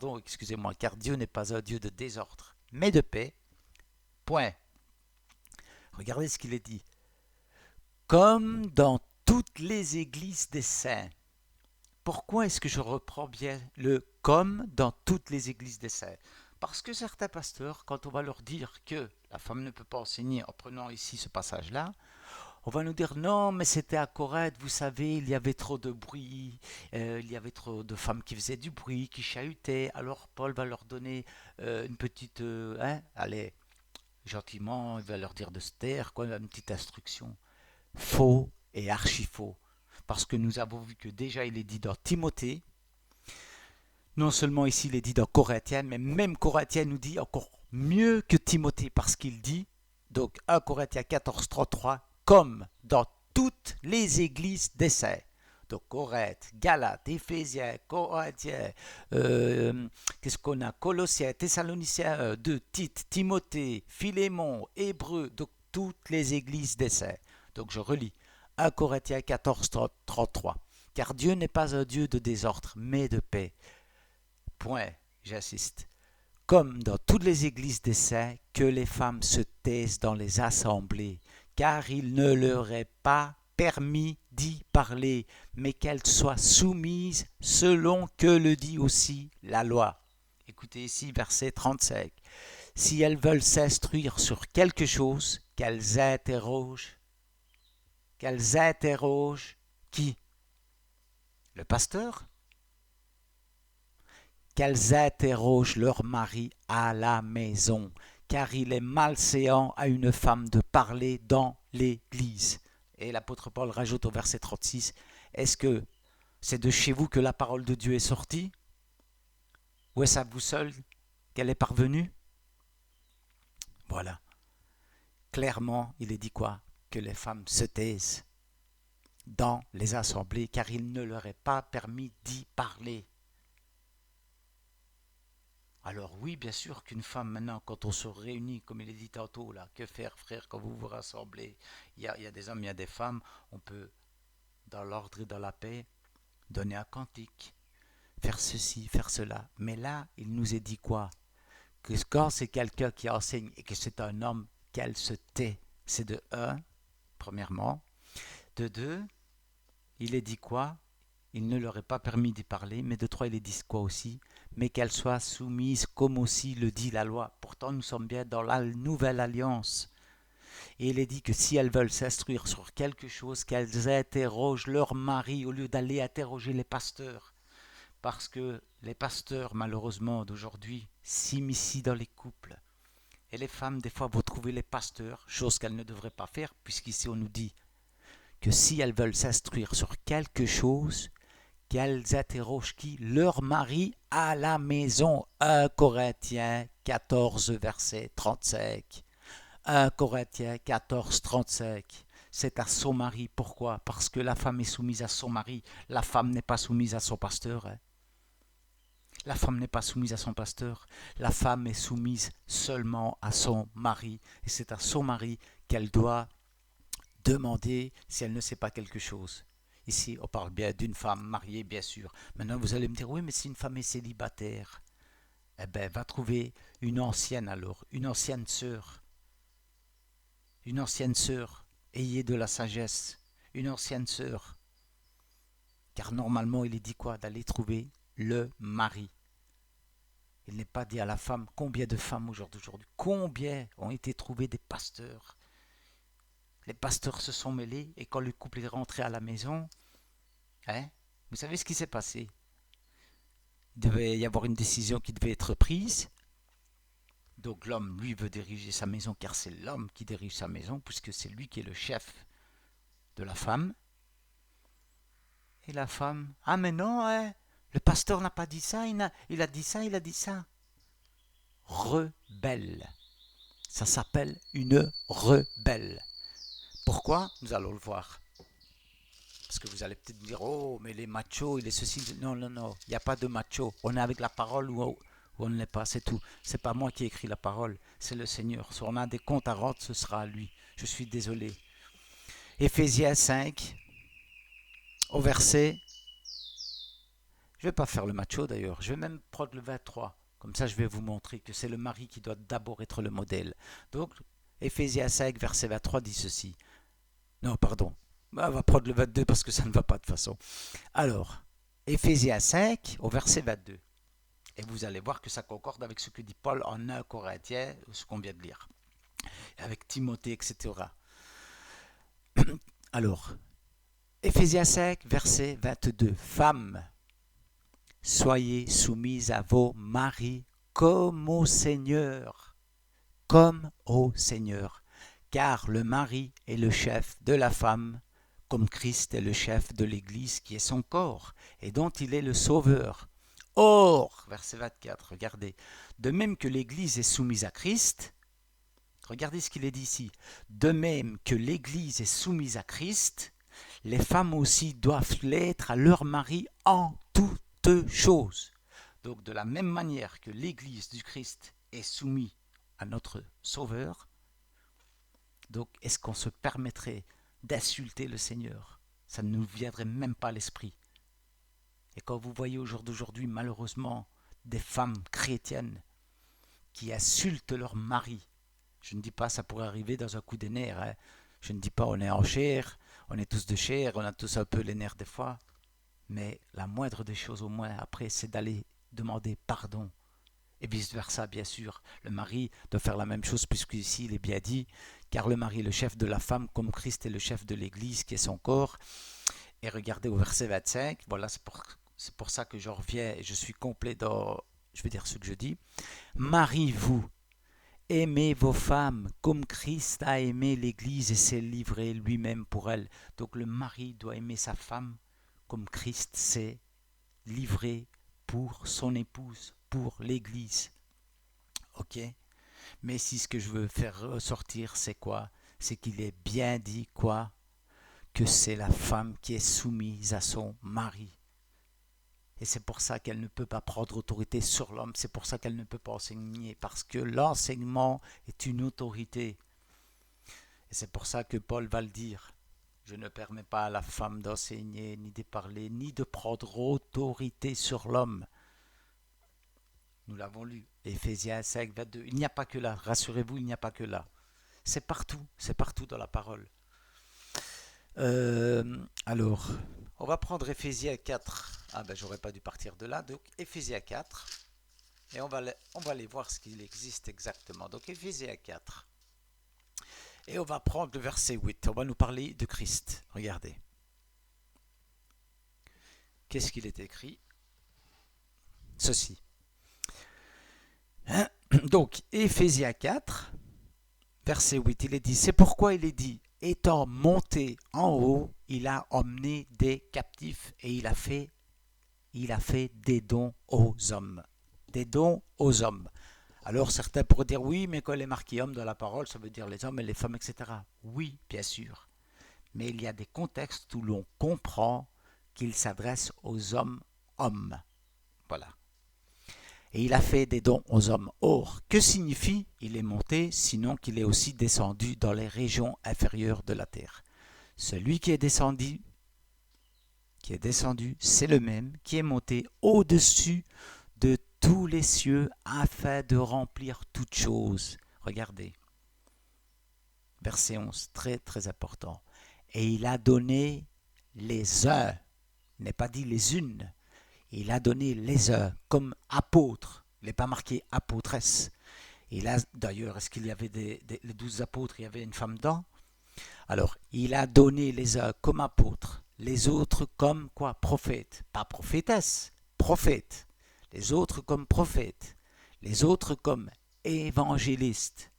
un Dieu de désordre, mais de paix. Point. Regardez ce qu'il est dit. Comme dans toutes les églises des saints. Pourquoi est-ce que je reprends bien le comme dans toutes les églises des saints? Parce que certains pasteurs, quand on va leur dire que la femme ne peut pas enseigner en prenant ici ce passage-là, on va nous dire non, mais c'était à Corinthe, vous savez, il y avait trop de bruit, il y avait trop de femmes qui faisaient du bruit, qui chahutaient. Alors Paul va leur donner une petite, allez, gentiment, il va leur dire de se taire, quoi, une petite instruction. Faux et archi faux. Parce que nous avons vu que déjà il est dit dans Timothée, non seulement ici il est dit dans Corinthiens, mais même Corinthiens nous dit encore mieux que Timothée, parce qu'il dit, donc 1 Corinthiens 14, 33, comme dans toutes les églises des saints. Donc Corinthe, Galates, Éphésiens, Corinthiens, qu'est-ce qu'on a? Colossiens, Thessaloniciens 2, Tite, Timothée, Philémon, Hébreux, donc toutes les églises des saints. Donc je relis 1 Corinthiens 14, 33. Car Dieu n'est pas un Dieu de désordre, mais de paix. Point, j'insiste. Comme dans toutes les églises des saints, que les femmes se taisent dans les assemblées, car il ne leur est pas permis d'y parler, mais qu'elles soient soumises selon que le dit aussi la loi. Écoutez ici verset 35. Si elles veulent s'instruire sur quelque chose, qu'elles interrogent qu'elles interrogent qui? Le pasteur? Qu'elles interrogent leur mari à la maison, car il est malséant à une femme de parler dans l'église. Et l'apôtre Paul rajoute au verset 36, est-ce que c'est de chez vous que la parole de Dieu est sortie? Ou est-ce à vous seul qu'elle est parvenue? Voilà. Clairement, il est dit quoi? Que les femmes se taisent dans les assemblées, car il ne leur est pas permis d'y parler. Alors oui, bien sûr qu'une femme maintenant, quand on se réunit, comme il est dit tantôt, là, que faire frère quand vous vous rassemblez, il y a des hommes, il y a des femmes, on peut, dans l'ordre et dans la paix, donner un cantique, faire ceci, faire cela. Mais là, il nous est dit quoi? Que quand c'est quelqu'un qui enseigne et que c'est un homme, qu'elle se tait. C'est de un, premièrement. De deux, il est dit quoi? Il ne leur est pas permis d'y parler, mais de trois, il est dit quoi aussi? Mais qu'elles soient soumises comme aussi le dit la loi. Pourtant, nous sommes bien dans la nouvelle alliance. Et il est dit que si elles veulent s'instruire sur quelque chose, qu'elles interrogent leur mari au lieu d'aller interroger les pasteurs. Parce que les pasteurs, malheureusement, d'aujourd'hui, s'immiscient dans les couples. Et les femmes, des fois, vont trouver les pasteurs, chose qu'elles ne devraient pas faire, puisqu'ici on nous dit que si elles veulent s'instruire sur quelque chose, qu'elles interrogent qui? Leur mari à la maison. 1 Corinthiens 14, verset 35. 1 Corinthiens 14, 35. C'est à son mari. Pourquoi? Parce que la femme est soumise à son mari. La femme n'est pas soumise à son pasteur. La femme n'est pas soumise à son pasteur. La femme est soumise seulement à son mari. Et c'est à son mari qu'elle doit demander si elle ne sait pas quelque chose. Ici, on parle bien d'une femme mariée, bien sûr. Maintenant, vous allez me dire, oui, mais si une femme est célibataire, eh bien, va trouver une ancienne alors, une ancienne sœur. Une ancienne sœur, ayez de la sagesse. Une ancienne sœur. Car normalement, il est dit quoi? D'aller trouver le mari. Il n'est pas dit à la femme. Combien de femmes aujourd'hui, combien ont été trouvés des pasteurs? Les pasteurs se sont mêlés et quand le couple est rentré à la maison, vous savez ce qui s'est passé? Il devait y avoir une décision qui devait être prise. Donc l'homme, lui, veut diriger sa maison car c'est l'homme qui dirige sa maison puisque c'est lui qui est le chef de la femme. Et la femme, ah mais non, le pasteur n'a pas dit ça, il a dit ça, il a dit ça. Rebelle. Ça s'appelle une rebelle. Pourquoi? Nous allons le voir. Parce que vous allez peut-être me dire, oh, mais les machos, il est ceci. Non, non, non, il n'y a pas de macho. On est avec la parole ou on ne l'est pas, c'est tout. C'est pas moi qui ai écrit la parole, c'est le Seigneur. Si on a des comptes à rendre, ce sera à lui. Je suis désolé. Éphésiens 5, au verset. Je ne vais pas faire le macho d'ailleurs, je vais même prendre le 23. Comme ça, je vais vous montrer que c'est le mari qui doit d'abord être le modèle. Donc, Éphésiens 5, verset 23 dit ceci. Non, pardon. On va prendre le 22 parce que ça ne va pas de toute façon. Alors, Éphésiens 5, au verset 22. Et vous allez voir que ça concorde avec ce que dit Paul en 1 Corinthiens, ce qu'on vient de lire. Avec Timothée, etc. Alors, Éphésiens 5, verset 22. Femmes, soyez soumises à vos maris comme au Seigneur. Comme au Seigneur. Car le mari est le chef de la femme, comme Christ est le chef de l'Église qui est son corps, et dont il est le sauveur. Or, verset 24, regardez, de même que l'Église est soumise à Christ, regardez ce qu'il est dit ici, de même que l'Église est soumise à Christ, les femmes aussi doivent l'être à leur mari en toutes choses. Donc de la même manière que l'Église du Christ est soumise à notre Sauveur, donc est-ce qu'on se permettrait d'insulter le Seigneur? Ça ne nous viendrait même pas à l'esprit. Et quand vous voyez au jour d'aujourd'hui, malheureusement, des femmes chrétiennes qui insultent leur mari, je ne dis pas ça pourrait arriver dans un coup des nerfs, je ne dis pas on est en chair, on est tous de chair, on a tous un peu les nerfs des fois, mais la moindre des choses au moins après, c'est d'aller demander pardon. Et vice-versa, bien sûr. Le mari doit faire la même chose, puisqu'ici, il est bien dit car le mari est le chef de la femme, comme Christ est le chef de l'Église, qui est son corps. Et regardez au verset 25, voilà, c'est pour ça que je reviens et je suis complet dans, je vais dire ce que je dis. Marie, vous, aimez vos femmes comme Christ a aimé l'Église et s'est livré lui-même pour elle. Donc le mari doit aimer sa femme comme Christ s'est livré pour son épouse, pour l'Église. Ok? Mais si ce que je veux faire ressortir, c'est quoi? C'est qu'il est bien dit quoi? Que c'est la femme qui est soumise à son mari. Et c'est pour ça qu'elle ne peut pas prendre autorité sur l'homme, c'est pour ça qu'elle ne peut pas enseigner, parce que l'enseignement est une autorité. Et c'est pour ça que Paul va le dire. Je ne permets pas à la femme d'enseigner, ni de parler, ni de prendre autorité sur l'homme. Nous l'avons lu, Éphésiens 5, 22. Il n'y a pas que là, rassurez-vous, il n'y a pas que là. C'est partout dans la parole. Alors, on va prendre Éphésiens 4. Ah ben, j'aurais pas dû partir de là. Donc, Éphésiens 4. Et on va aller voir ce qu'il existe exactement. Donc, Éphésiens 4. Et on va prendre le verset 8. On va nous parler de Christ. Regardez. Qu'est-ce qu'il est écrit? Ceci. Donc, Éphésiens 4, verset 8, il est dit, c'est pourquoi il est dit, étant monté en haut, il a emmené des captifs et il a fait des dons aux hommes. Des dons aux hommes. Alors certains pourraient dire, oui, mais quand il est marqué homme dans la parole, ça veut dire les hommes et les femmes, etc. Oui, bien sûr. Mais il y a des contextes où l'on comprend qu'il s'adresse aux hommes. Voilà. Et il a fait des dons aux hommes. Or, que signifie il est monté, sinon qu'il est aussi descendu dans les régions inférieures de la terre? Celui qui est descendu, c'est le même qui est monté au-dessus de tous les cieux afin de remplir toutes choses. Regardez, verset 11, très très important. Et il a donné les uns, il n'est pas dit les unes, il a donné les uns comme apôtres. Il n'est pas marqué apôtresse. D'ailleurs, est-ce qu'il y avait les 12 apôtres, il y avait une femme dedans? Alors, il a donné les uns comme apôtres, les autres comme quoi? Prophètes. Pas prophétesse, prophètes. Les autres comme prophètes. Les autres comme évangélistes.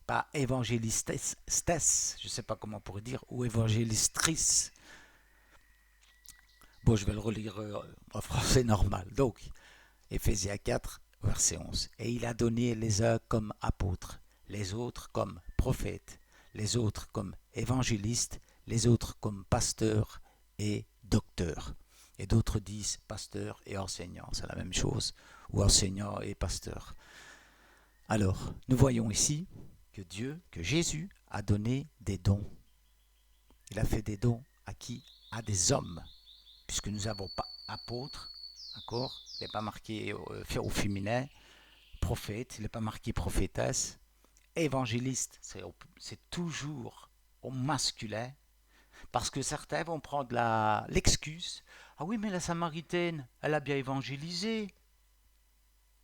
Pas évangélistes, je ne sais pas comment on pourrait dire, ou évangélistrices. Bon, je vais le relire en français normal. Donc, Éphésiens 4, verset 11. Et il a donné les uns comme apôtres, les autres comme prophètes, les autres comme évangélistes, les autres comme pasteurs et docteurs. Et d'autres disent pasteurs et enseignants, c'est la même chose, ou enseignants et pasteurs. Alors, nous voyons ici que Jésus a donné des dons. Il a fait des dons à qui? À des hommes, puisque nous n'avons pas apôtres, d'accord? Il n'est pas marqué au féminin, prophète, il n'est pas marqué prophétesse. Évangéliste, c'est toujours au masculin, parce que certains vont prendre l'excuse. Ah oui, mais la Samaritaine, elle a bien évangélisé.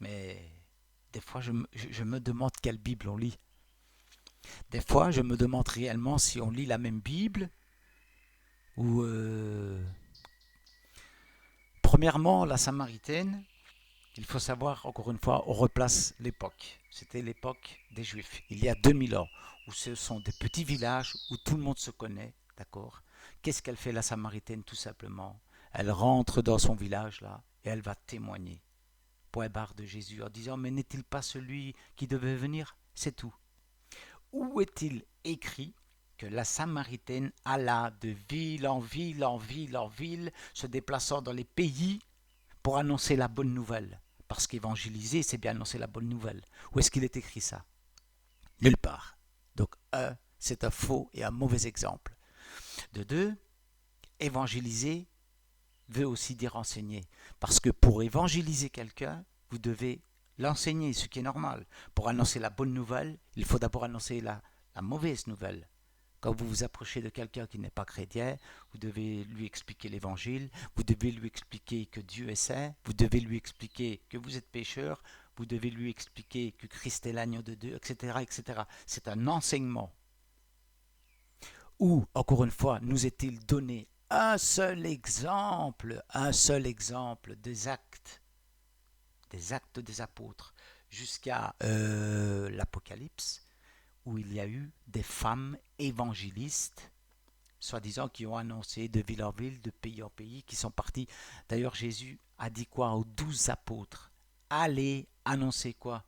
Mais des fois, je me demande quelle Bible on lit. Des fois, je me demande réellement si on lit la même Bible ou... Premièrement, la Samaritaine, il faut savoir, encore une fois, on replace l'époque. C'était l'époque des Juifs, il y a 2000 ans, où ce sont des petits villages où tout le monde se connaît, d'accord? Qu'est-ce qu'elle fait la Samaritaine tout simplement? Elle rentre dans son village là et elle va témoigner, point barre de Jésus, en disant, mais n'est-il pas celui qui devait venir? C'est tout. Où est-il écrit que la Samaritaine alla de ville en ville, en ville, en ville, se déplaçant dans les pays pour annoncer la bonne nouvelle? Parce qu'évangéliser, c'est bien annoncer la bonne nouvelle. Où est-ce qu'il est écrit ça? Nulle part. Donc, c'est un faux et un mauvais exemple. De deux, évangéliser veut aussi dire enseigner. Parce que pour évangéliser quelqu'un, vous devez l'enseigner, ce qui est normal. Pour annoncer la bonne nouvelle, il faut d'abord annoncer la mauvaise nouvelle. Quand vous vous approchez de quelqu'un qui n'est pas chrétien, vous devez lui expliquer l'évangile, vous devez lui expliquer que Dieu est saint, vous devez lui expliquer que vous êtes pécheur, vous devez lui expliquer que Christ est l'agneau de Dieu, etc., etc. C'est un enseignement. Ou, encore une fois, nous est-il donné un seul exemple des actes des apôtres, jusqu'à l'Apocalypse, où il y a eu des femmes évangélistes, soi-disant qui ont annoncé de ville en ville, de pays en pays, qui sont partis. D'ailleurs, Jésus a dit quoi aux 12 apôtres? Allez annoncer quoi?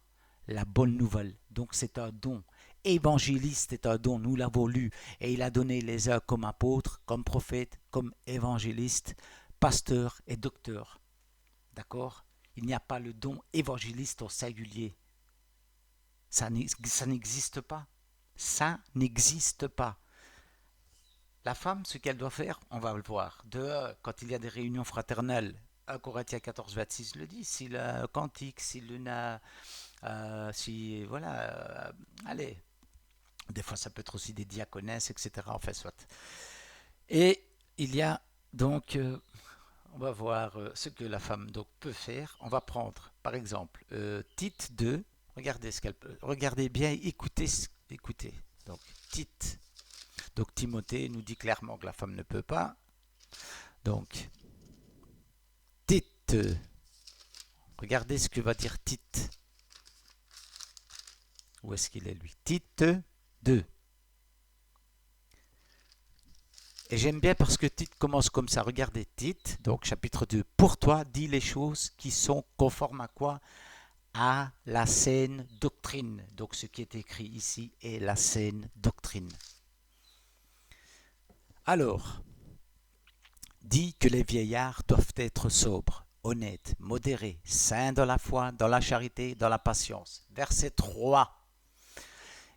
La bonne nouvelle. Donc c'est un don. Évangéliste est un don, nous l'avons lu, et il a donné les uns comme apôtres, comme prophètes, comme évangélistes, pasteurs et docteurs. D'accord? Il n'y a pas le don évangéliste au singulier. Ça n'existe pas. Ça n'existe pas. La femme, ce qu'elle doit faire, on va le voir. Quand il y a des réunions fraternelles, 1 Corinthiens 14, 26 le dit, si le cantique, si l'una, si, voilà, allez, des fois ça peut être aussi des diaconesses, etc. Enfin, soit. Et il y a donc, on va voir ce que la femme donc, peut faire. On va prendre, par exemple, Tite 2, regardez ce qu'elle peut, regardez bien, écoutez. Donc, Tite. Donc Timothée nous dit clairement que la femme ne peut pas. Donc, Tite. Regardez ce que va dire Tite. Où est-ce qu'il est lui? Tite 2. Et j'aime bien parce que Tite commence comme ça. Regardez Tite, donc chapitre 2. Pour toi, dis les choses qui sont conformes à quoi? À la saine doctrine. Donc ce qui est écrit ici est la saine doctrine. Alors, dit que les vieillards doivent être sobres, honnêtes, modérés, saints dans la foi, dans la charité, dans la patience. Verset 3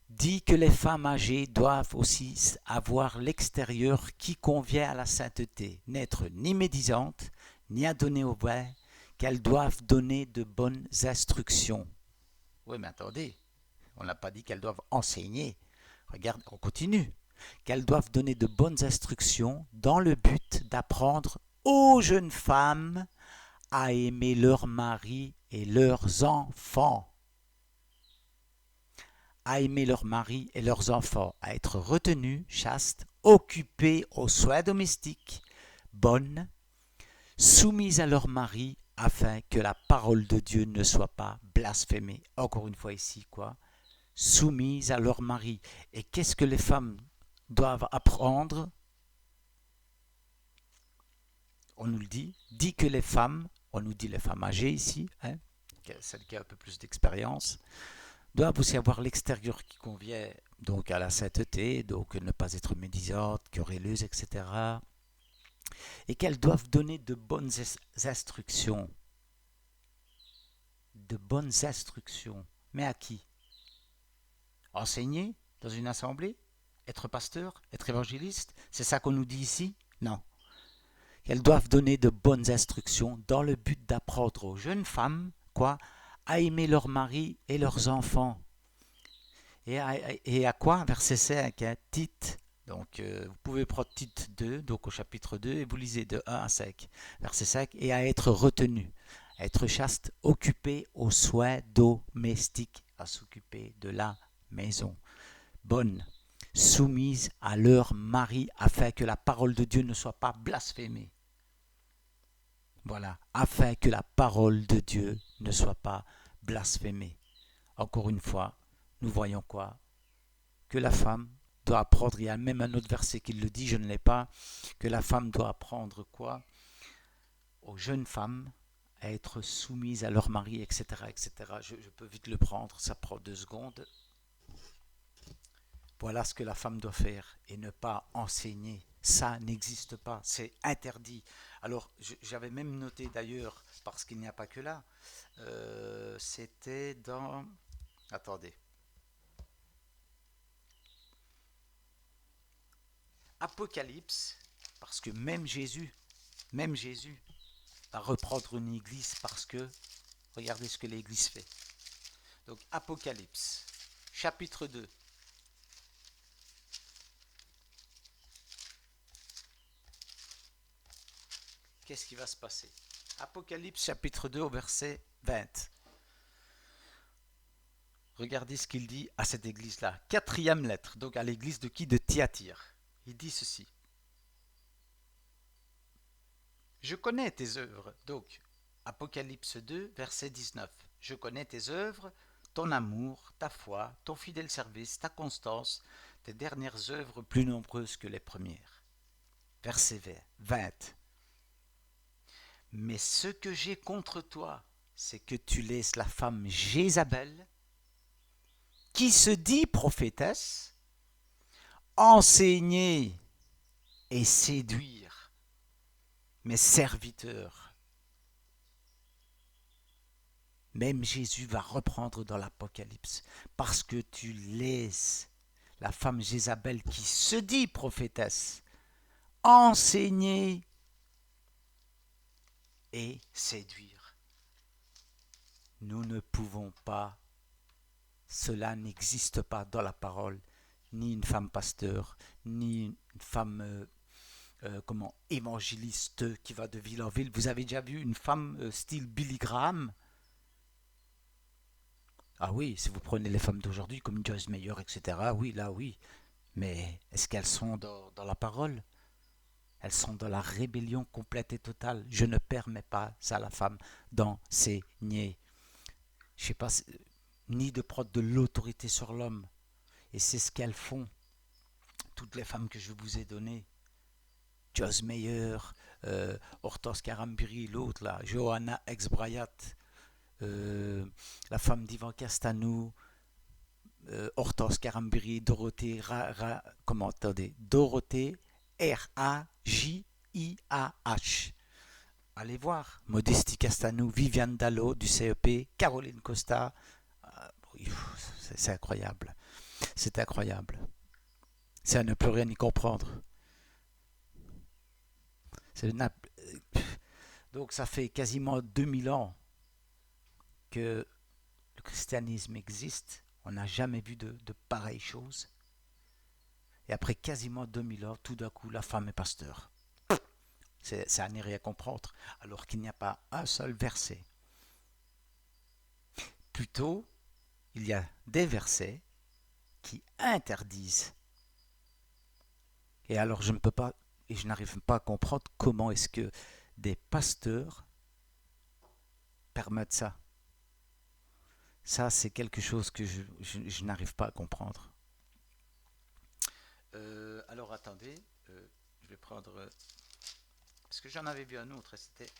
dit que les femmes âgées doivent aussi avoir l'extérieur qui convient à la sainteté, n'être ni médisantes, ni adonnées au vin, qu'elles doivent donner de bonnes instructions. Oui, mais attendez, on n'a pas dit qu'elles doivent enseigner. Regarde, on continue. Qu'elles doivent donner de bonnes instructions dans le but d'apprendre aux jeunes femmes à aimer leurs maris et leurs enfants. À aimer leurs maris et leurs enfants, à être retenues, chastes, occupées aux soins domestiques, bonnes, soumises à leurs maris, afin que la parole de Dieu ne soit pas blasphémée. Encore une fois ici, quoi? Soumises à leurs maris. Et qu'est-ce que les femmes doivent apprendre? On nous le dit que les femmes, on nous dit les femmes âgées ici, hein, celles qui ont un peu plus d'expérience, doivent aussi avoir l'extérieur qui convient donc à la sainteté, donc ne pas être médisantes, querelleuses, etc. Et qu'elles doivent donner de bonnes instructions. De bonnes instructions. Mais à qui? Enseigner dans une assemblée? Être pasteur? Être évangéliste? C'est ça qu'on nous dit ici? Non. Qu'elles doivent donner de bonnes instructions dans le but d'apprendre aux jeunes femmes, quoi? À aimer leurs maris et leurs enfants. Et à quoi? Verset 5, hein, Tite. Donc, vous pouvez prendre Tite 2, donc au chapitre 2, et vous lisez de 1 à 5. Verset 5, et à être retenu, à être chaste, occupé aux soins domestiques, à s'occuper de la maison. Bonne, soumise à leur mari, afin que la parole de Dieu ne soit pas blasphémée. Voilà, afin que la parole de Dieu ne soit pas blasphémée. Encore une fois, nous voyons quoi? Que la femme doit apprendre, il y a même un autre verset qui le dit, je ne l'ai pas, que la femme doit apprendre quoi? Aux jeunes femmes à être soumises à leur mari, etc. etc. Je peux vite le prendre, ça prend 2 secondes. Voilà ce que la femme doit faire et ne pas enseigner. Ça n'existe pas, c'est interdit. Alors, j'avais même noté d'ailleurs, parce qu'il n'y a pas que là, c'était dans... Attendez. Apocalypse, parce que même Jésus va reprendre une église parce que, regardez ce que l'église fait. Donc, Apocalypse, chapitre 2. Qu'est-ce qui va se passer? Apocalypse chapitre 2 au verset 20. Regardez ce qu'il dit à cette église-là. Quatrième lettre, donc à l'église de qui? De Thyatire. Il dit ceci. Je connais tes œuvres. Donc, Apocalypse 2, verset 19. Je connais tes œuvres, ton amour, ta foi, ton fidèle service, ta constance, tes dernières œuvres plus nombreuses que les premières. Verset 20. Mais ce que j'ai contre toi, c'est que tu laisses la femme Jézabel, qui se dit prophétesse, enseigner et séduire mes serviteurs. Même Jésus va reprendre dans l'Apocalypse, parce que tu laisses la femme Jézabel qui se dit prophétesse enseigner et séduire. Nous ne pouvons pas, cela n'existe pas dans la parole, ni une femme pasteur, ni une femme évangéliste qui va de ville en ville. Vous avez déjà vu une femme style Billy Graham? Ah oui, si vous prenez les femmes d'aujourd'hui comme Joyce Meyer, etc., oui, là oui. Mais est-ce qu'elles sont dans la parole? Elles sont dans la rébellion complète et totale. Je ne permets pas à la femme d'enseigner. Je sais pas, ni de prendre de l'autorité sur l'homme. Et c'est ce qu'elles font. Toutes les femmes que je vous ai données. Joyce Meyer, Hortense Karambiri, l'autre là, Johanna Exbrayat, la femme d'Ivan Castanou, Hortense Karambiri, Dorothée, Dorothée, Rajiah. Allez voir. Modestie Castanou, Viviane Dallot du CEP, Caroline Costa. C'est incroyable. C'est incroyable. C'est à ne plus rien y comprendre. Donc ça fait quasiment 2000 ans que le christianisme existe. On n'a jamais vu de pareilles choses. Et après quasiment 2000 ans, tout d'un coup, la femme est pasteur. C'est à n'y rien comprendre, alors qu'il n'y a pas un seul verset. Plutôt, il y a des versets qui interdisent. Et alors je ne peux pas, et je n'arrive pas à comprendre comment est-ce que des pasteurs permettent ça. Ça, c'est quelque chose que je n'arrive pas à comprendre. Alors attendez, je vais prendre... parce que j'en avais vu un autre, c'était...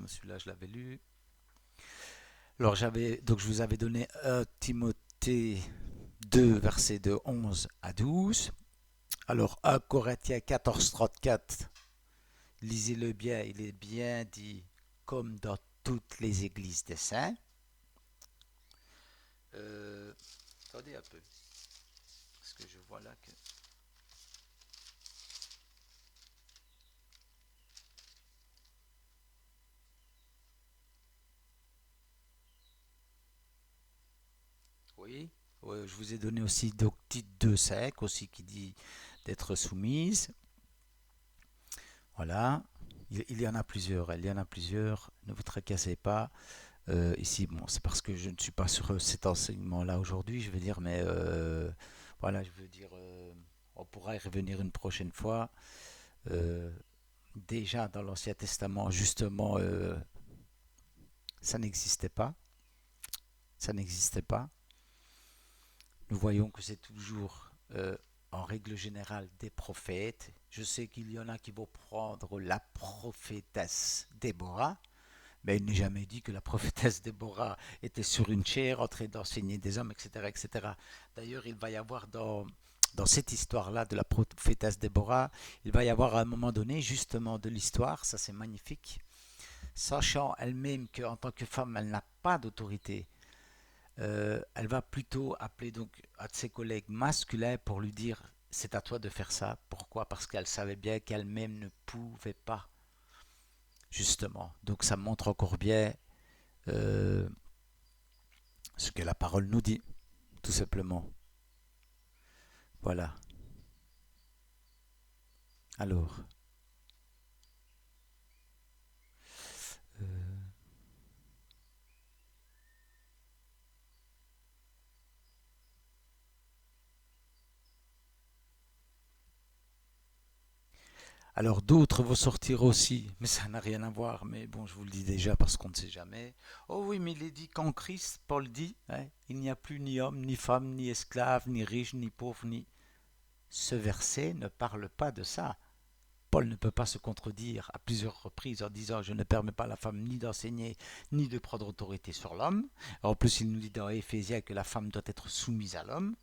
Celui-là, je l'avais lu. Alors donc je vous avais donné 1 Timothée 2, versets de 11 à 12. Alors 1 Corinthiens 14, 34, lisez-le bien, il est bien dit comme dans toutes les églises des saints. Attendez un peu, parce que je vois là que... Oui, je vous ai donné aussi donc Tite 2,5 aussi qui dit d'être soumise. Voilà, il y en a plusieurs, ne vous tracassez pas. Ici, bon, c'est parce que je ne suis pas sur cet enseignement-là aujourd'hui, je veux dire, mais voilà, je veux dire, on pourra y revenir une prochaine fois. Euh, Déjà dans l'Ancien Testament, justement, ça n'existait pas. Ça n'existait pas. Nous voyons que c'est toujours, en règle générale, des prophètes. Je sais qu'il y en a qui vont prendre la prophétesse Déborah, mais il n'est jamais dit que la prophétesse Déborah était sur une chaire en train d'enseigner des hommes, etc. etc. D'ailleurs, il va y avoir dans cette histoire-là de la prophétesse Déborah, il va y avoir à un moment donné justement de l'histoire, ça c'est magnifique, sachant elle-même qu'en tant que femme, elle n'a pas d'autorité. Elle va plutôt appeler donc à ses collègues masculins pour lui dire c'est à toi de faire ça. Pourquoi? Parce qu'elle savait bien qu'elle-même ne pouvait pas, justement. Donc ça montre encore bien euh, ce que la parole nous dit, tout simplement. Voilà. Alors, Alors d'autres vont sortir aussi, mais ça n'a rien à voir. Mais bon, je vous le dis déjà parce qu'on ne sait jamais. Oh oui, mais il est dit qu'en Christ, Paul dit, hein, il n'y a plus ni homme, ni femme, ni esclave, ni riche, ni pauvre, ni... Ce verset ne parle pas de ça. Paul ne peut pas se contredire à plusieurs reprises en disant je ne permets pas à la femme ni d'enseigner ni de prendre autorité sur l'homme. En plus, il nous dit dans Éphésiens que la femme doit être soumise à l'homme.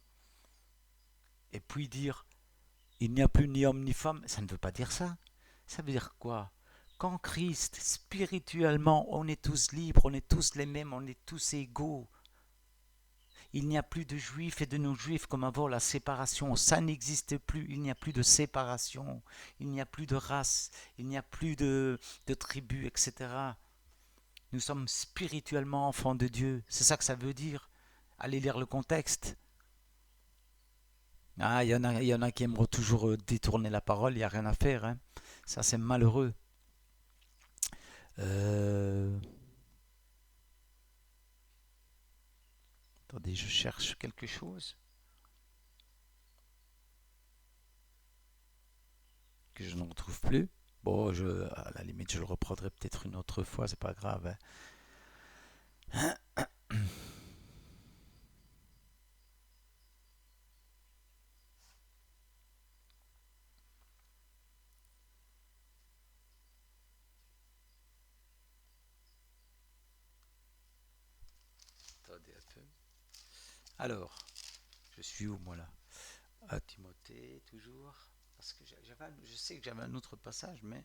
Et puis dire il n'y a plus ni homme ni femme, ça ne veut pas dire ça. Ça veut dire quoi? Qu'en Christ, spirituellement, on est tous libres, on est tous les mêmes, on est tous égaux. Il n'y a plus de juifs et de non-juifs comme avant la séparation. Ça n'existe plus. Il n'y a plus de séparation. Il n'y a plus de race. Il n'y a plus de tribus, etc. Nous sommes spirituellement enfants de Dieu. C'est ça que ça veut dire. Allez lire le contexte. Ah, il y en a qui aimeront toujours détourner la parole. Il n'y a rien à faire, hein. Ça, c'est malheureux. Euh, Attendez, je cherche quelque chose que je ne retrouve plus. Bon, à la limite, je le reprendrai peut-être une autre fois, c'est pas grave, hein. Attendez un peu. Alors, je suis où moi là? À Timothée, toujours. Parce que je sais que j'avais un autre passage, mais.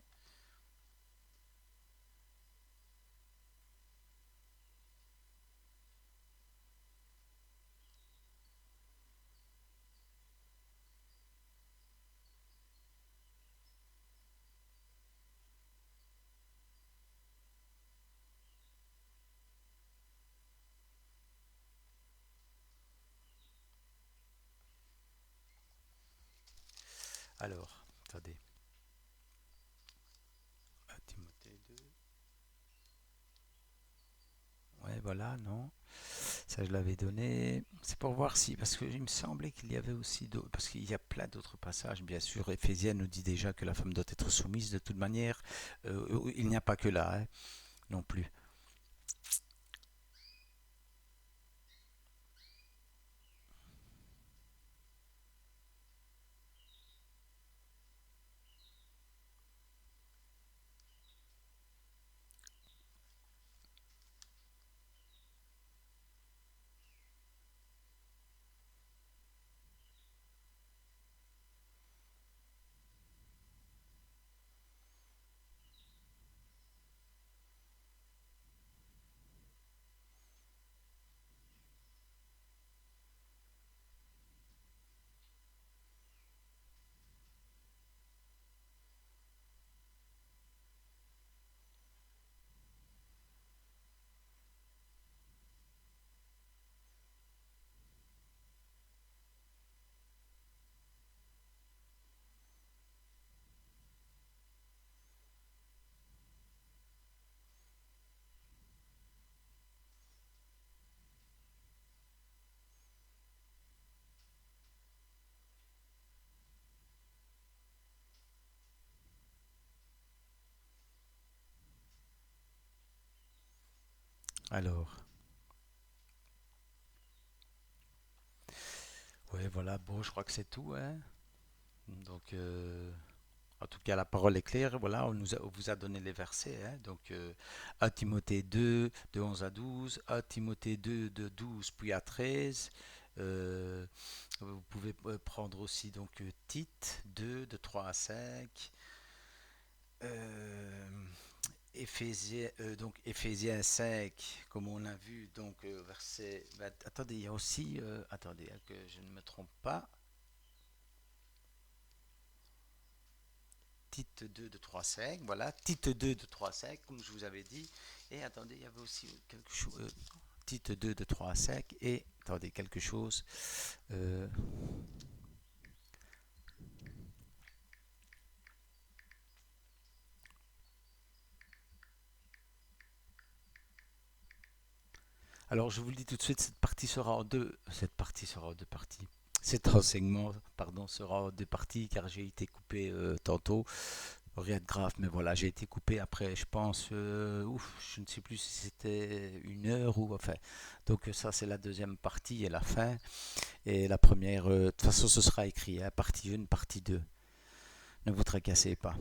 Alors, attendez. À Timothée 2. Ouais, voilà, non. Ça, je l'avais donné. C'est pour voir si. Parce qu'il me semblait qu'il y avait aussi d'autres. Parce qu'il y a plein d'autres passages, bien sûr. Éphésiens nous dit déjà que la femme doit être soumise de toute manière. Il n'y a pas que là, hein, non plus. Alors. Ouais, voilà. Bon, je crois que c'est tout, hein. Donc. En tout cas, la parole est claire. Voilà, on vous a donné les versets, hein. Donc, 1 Timothée 2, de 11 à 12, 1 Timothée 2, de 12 puis à 13. Euh, Vous pouvez prendre aussi donc Tite 2, de 3 à 5. Euh, Éphésiens 5, comme on a vu, donc verset 20. Attendez, il y a aussi, attendez, hein, que je ne me trompe pas. Tite 2 de 3.5, voilà, Tite 2 de 3.5, comme je vous avais dit. Et attendez, il y avait aussi quelque chose, Tite 2 de 3.5, et attendez, quelque chose. euh, alors, je vous le dis tout de suite, cette partie sera en deux parties. Cet enseignement, pardon, sera en deux parties car j'ai été coupé tantôt. Rien de grave, mais voilà, j'ai été coupé après, je pense, je ne sais plus si c'était une heure ou enfin. Donc ça, c'est la deuxième partie et la fin. Et la première, de toute façon, ce sera écrit, hein, partie 1, partie 2. Ne vous tracassez pas.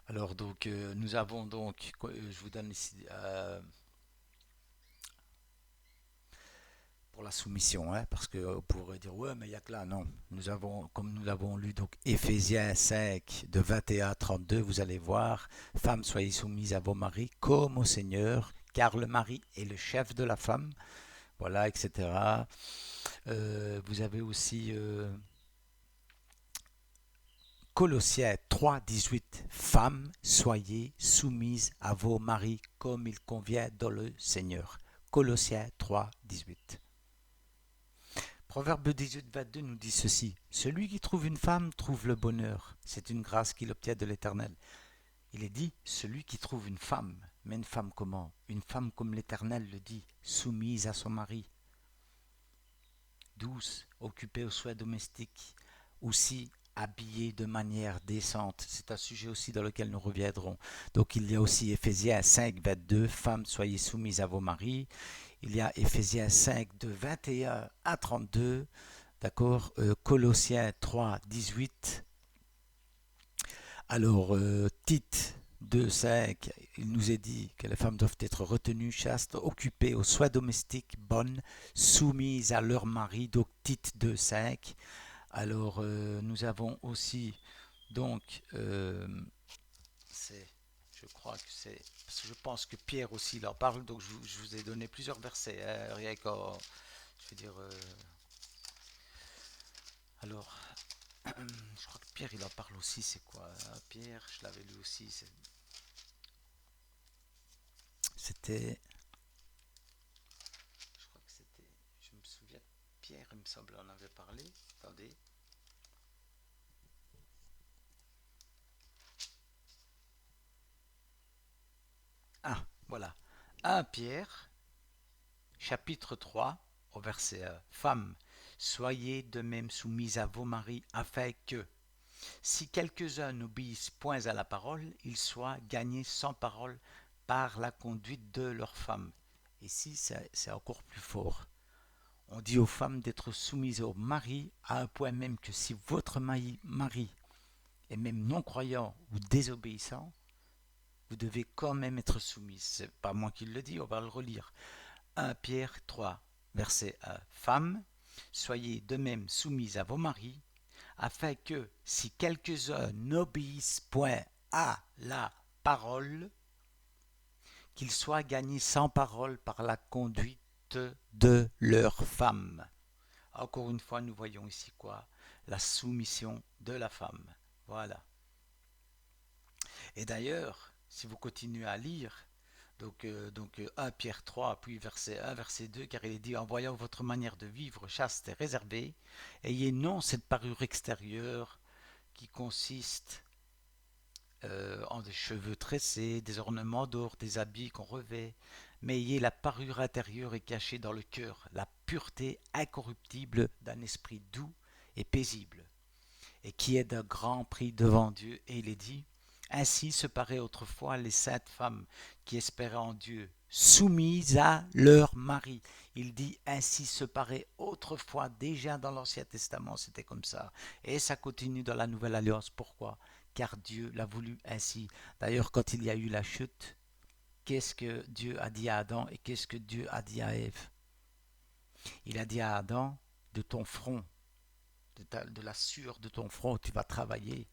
Alors donc, nous avons donc, je vous donne ici pour la soumission, hein, parce qu'on pourrait dire ouais, mais il n'y a que là, non. Nous avons, comme nous l'avons lu, donc Éphésiens 5 de 21 à 32, vous allez voir, femmes, soyez soumises à vos maris comme au Seigneur, car le mari est le chef de la femme, voilà, etc. Vous avez aussi Colossiens 3, 18, femmes, soyez soumises à vos maris comme il convient dans le Seigneur. Colossiens 3, 18. Proverbe 18, 22 nous dit ceci. Celui qui trouve une femme trouve le bonheur. C'est une grâce qu'il obtient de l'Éternel. Il est dit, celui qui trouve une femme. Mais une femme comment? Une femme comme l'Éternel le dit, soumise à son mari, douce, occupée aux soins domestiques, aussi habillée de manière décente. C'est un sujet aussi dans lequel nous reviendrons. Donc il y a aussi Éphésiens 5, 22, femmes, soyez soumises à vos maris. Il y a Éphésiens 5 de 21 à 32, d'accord, Colossiens 3, 18. Alors, Tite 2, 5, il nous est dit que les femmes doivent être retenues, chastes, occupées aux soins domestiques, bonnes, soumises à leur mari, donc Tite 2, 5. Alors, nous avons aussi, donc, c'est, je crois que c'est, parce que je pense que Pierre aussi il en parle, donc je vous ai donné plusieurs versets, hein, rien qu'en, je veux dire, alors, je crois que Pierre il en parle aussi, c'est quoi Pierre, je l'avais lu aussi, c'était, je crois que c'était, je me souviens, Pierre il me semble en avait parlé, attendez, ah, voilà, 1 Pierre, chapitre 3, au verset 1, femmes, soyez de même soumises à vos maris, afin que, si quelques-uns n'obéissent point à la parole, ils soient gagnés sans parole par la conduite de leurs femmes. Ici, c'est encore plus fort. On dit aux femmes d'être soumises au mari à un point même que si votre mari est même non-croyant ou désobéissant, vous devez quand même être soumise. C'est pas moi qui le dis, on va le relire. 1 Pierre 3, verset 1. Femmes, soyez de même soumises à vos maris, afin que, si quelques-uns n'obéissent point à la parole, qu'ils soient gagnés sans parole par la conduite de leurs femmes. Encore une fois, nous voyons ici quoi? La soumission de la femme. Voilà. Et d'ailleurs, si vous continuez à lire, donc 1 Pierre 3, puis verset 1, verset 2, car il est dit, en voyant votre manière de vivre chaste et réservée, ayez non cette parure extérieure qui consiste en des cheveux tressés, des ornements d'or, des habits qu'on revêt, mais ayez la parure intérieure et cachée dans le cœur, la pureté incorruptible d'un esprit doux et paisible, et qui est d'un grand prix devant Dieu. Et il est dit, ainsi se paraît autrefois les saintes femmes qui espéraient en Dieu, soumises à leur mari. Il dit ainsi se paraît autrefois, déjà dans l'Ancien Testament, c'était comme ça. Et ça continue dans la Nouvelle Alliance. Pourquoi? Car Dieu l'a voulu ainsi. D'ailleurs, quand il y a eu la chute, qu'est-ce que Dieu a dit à Adam et qu'est-ce que Dieu a dit à Ève? Il a dit à Adam, de ton front, de la sueur de ton front, tu vas travailler.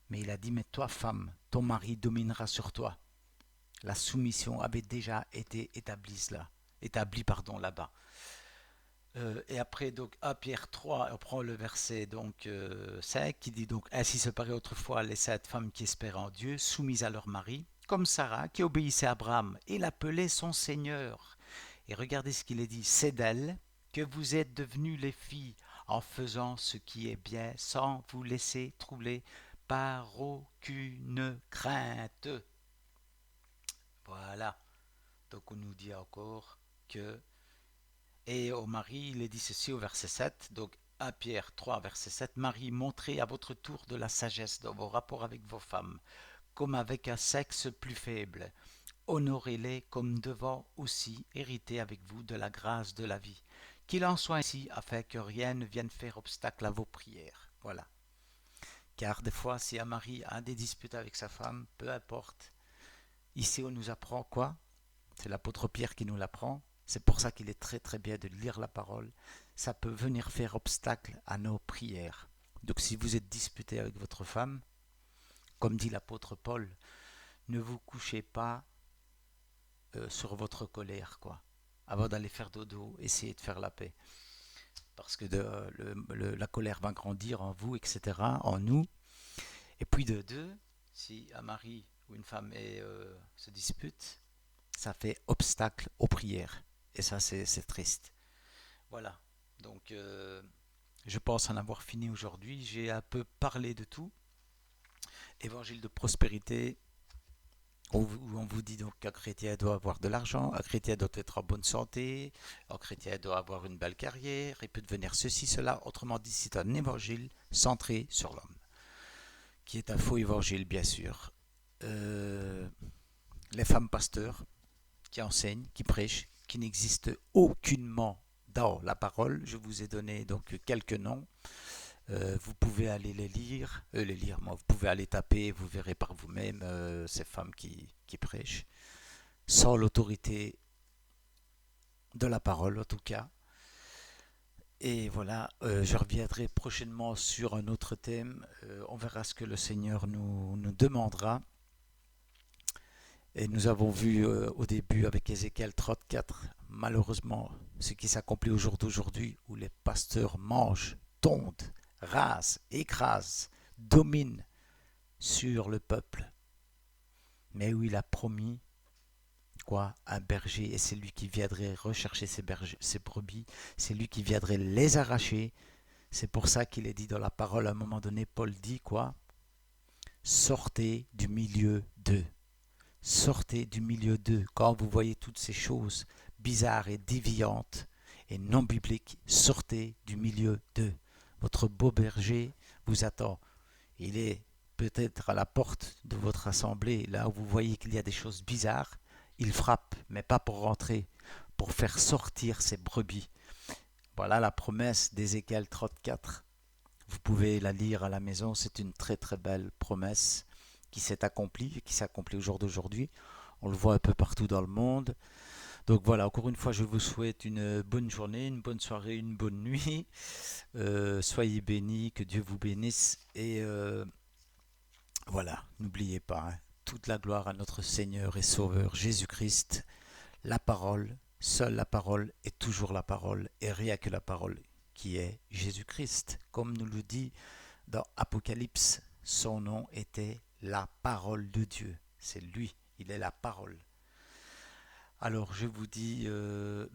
Mais il a dit, mais toi, femme, ton mari dominera sur toi. La soumission avait déjà été établie pardon, là-bas. Et après, donc, à Pierre 3, on prend le verset donc, 5, qui dit donc, ainsi se paraît autrefois les sept femmes qui espèrent en Dieu, soumises à leur mari, comme Sarah, qui obéissait à Abraham et l'appelait son Seigneur. Et regardez ce qu'il est dit, c'est d'elle que vous êtes devenues les filles en faisant ce qui est bien, sans vous laisser troubler par aucune crainte. Voilà. Donc on nous dit encore que et au mari, il est dit ceci au verset 7, donc 1 Pierre 3, verset 7, Marie, montrez à votre tour de la sagesse dans vos rapports avec vos femmes, comme avec un sexe plus faible. Honorez-les comme devant aussi hériter avec vous de la grâce de la vie. Qu'il en soit ainsi, afin que rien ne vienne faire obstacle à vos prières. Voilà. Car des fois, si un mari a des disputes avec sa femme, peu importe, ici on nous apprend quoi? C'est l'apôtre Pierre qui nous l'apprend. C'est pour ça qu'il est très très bien de lire la parole. Ça peut venir faire obstacle à nos prières. Donc si vous êtes disputé avec votre femme, comme dit l'apôtre Paul, ne vous couchez pas sur votre colère, quoi. Avant d'aller faire dodo, essayez de faire la paix. Parce que la colère va grandir en vous, etc., en nous. Et puis de deux, si un mari ou une femme se dispute, ça fait obstacle aux prières. Et ça, c'est triste. Voilà. Donc, je pense en avoir fini aujourd'hui. J'ai un peu parlé de tout. Évangile de prospérité, où on vous dit donc qu'un chrétien doit avoir de l'argent, un chrétien doit être en bonne santé, un chrétien doit avoir une belle carrière, il peut devenir ceci, cela. Autrement dit, c'est un évangile centré sur l'homme, qui est un faux évangile, bien sûr. Les femmes pasteurs qui enseignent, qui prêchent, qui n'existent aucunement dans la parole. Je vous ai donné donc quelques noms. Vous pouvez aller les lire, moi, vous pouvez aller taper, vous verrez par vous-même ces femmes qui prêchent, sans l'autorité de la parole en tout cas. Et voilà, je reviendrai prochainement sur un autre thème. On verra ce que le Seigneur nous demandera. Et nous avons vu au début avec Ézéchiel 34, malheureusement, ce qui s'accomplit au jour d'aujourd'hui, où les pasteurs mangent, tondent, rasent, écrasent, dominent sur le peuple. Mais où il a promis quoi, un berger, et c'est lui qui viendrait rechercher ses brebis, c'est lui qui viendrait les arracher. C'est pour ça qu'il est dit dans la parole à un moment donné, Paul dit quoi? Sortez du milieu d'eux. Sortez du milieu d'eux. Quand vous voyez toutes ces choses bizarres et déviantes et non bibliques, sortez du milieu d'eux. Votre beau berger vous attend. Il est peut-être à la porte de votre assemblée, là où vous voyez qu'il y a des choses bizarres. Il frappe, mais pas pour rentrer, pour faire sortir ses brebis. Voilà la promesse d'Ézéchiel 34. Vous pouvez la lire à la maison, c'est une très très belle promesse qui s'est accomplie, qui s'accomplit au jour d'aujourd'hui. On le voit un peu partout dans le monde. Donc voilà, encore une fois, je vous souhaite une bonne journée, une bonne soirée, une bonne nuit. Soyez bénis, que Dieu vous bénisse. Et voilà, n'oubliez pas, hein, toute la gloire à notre Seigneur et Sauveur Jésus-Christ. La parole, seule la parole est toujours la parole, et rien que la parole qui est Jésus-Christ. Comme nous le dit dans Apocalypse, son nom était la parole de Dieu. C'est lui, il est la parole. Alors je vous dis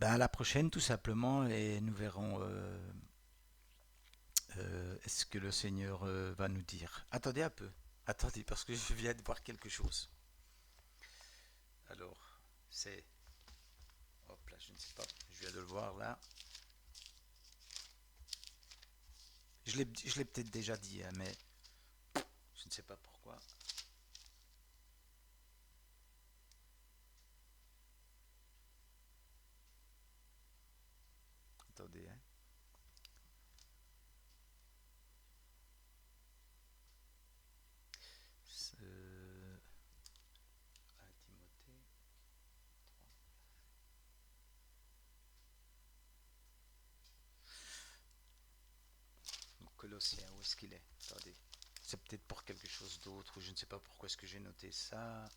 à la prochaine tout simplement, et nous verrons ce que le Seigneur va nous dire. Attendez un peu, attendez, parce que je viens de voir quelque chose. Alors, c'est... Hop là, je ne sais pas, je viens de le voir là. Je l'ai peut-être déjà dit, hein, mais je ne sais pas pourquoi. Attendez, hein. Timothée. Colossiens, où est-ce qu'il est? Attendez. C'est peut-être pour quelque chose d'autre, ou je ne sais pas pourquoi est-ce que j'ai noté ça.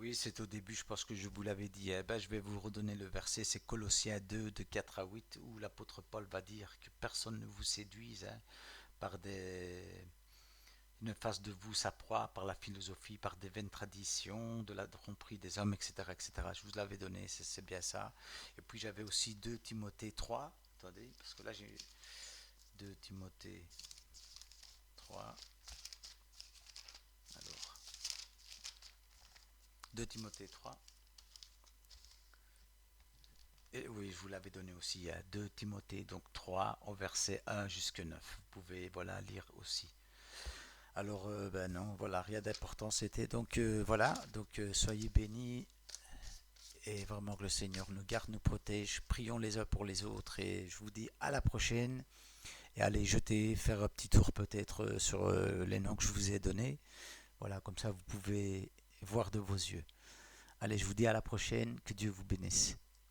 Oui, c'est au début, je pense que je vous l'avais dit. Eh ben, je vais vous redonner le verset, c'est Colossiens 2, de 4 à 8, où l'apôtre Paul va dire que personne ne vous séduise hein, par ne fasse de vous sa proie, par la philosophie, par des vaines traditions, de la tromperie des hommes, etc. etc. Je vous l'avais donné, c'est bien ça. Et puis j'avais aussi 2 Timothée 3. Attendez, parce que là j'ai 2 Timothée 3. Alors, 2 Timothée 3. Et oui, je vous l'avais donné aussi, 2 Timothée, donc 3, au verset 1 jusqu'à 9. Vous pouvez voilà, lire aussi. Alors, ben non, voilà, rien d'important, c'était donc, voilà, donc soyez bénis et vraiment que le Seigneur nous garde, nous protège. Prions les uns pour les autres et je vous dis à la prochaine. Et allez jeter, faire un petit tour peut-être sur les noms que je vous ai donnés. Voilà, comme ça vous pouvez voir de vos yeux. Allez, je vous dis à la prochaine, que Dieu vous bénisse.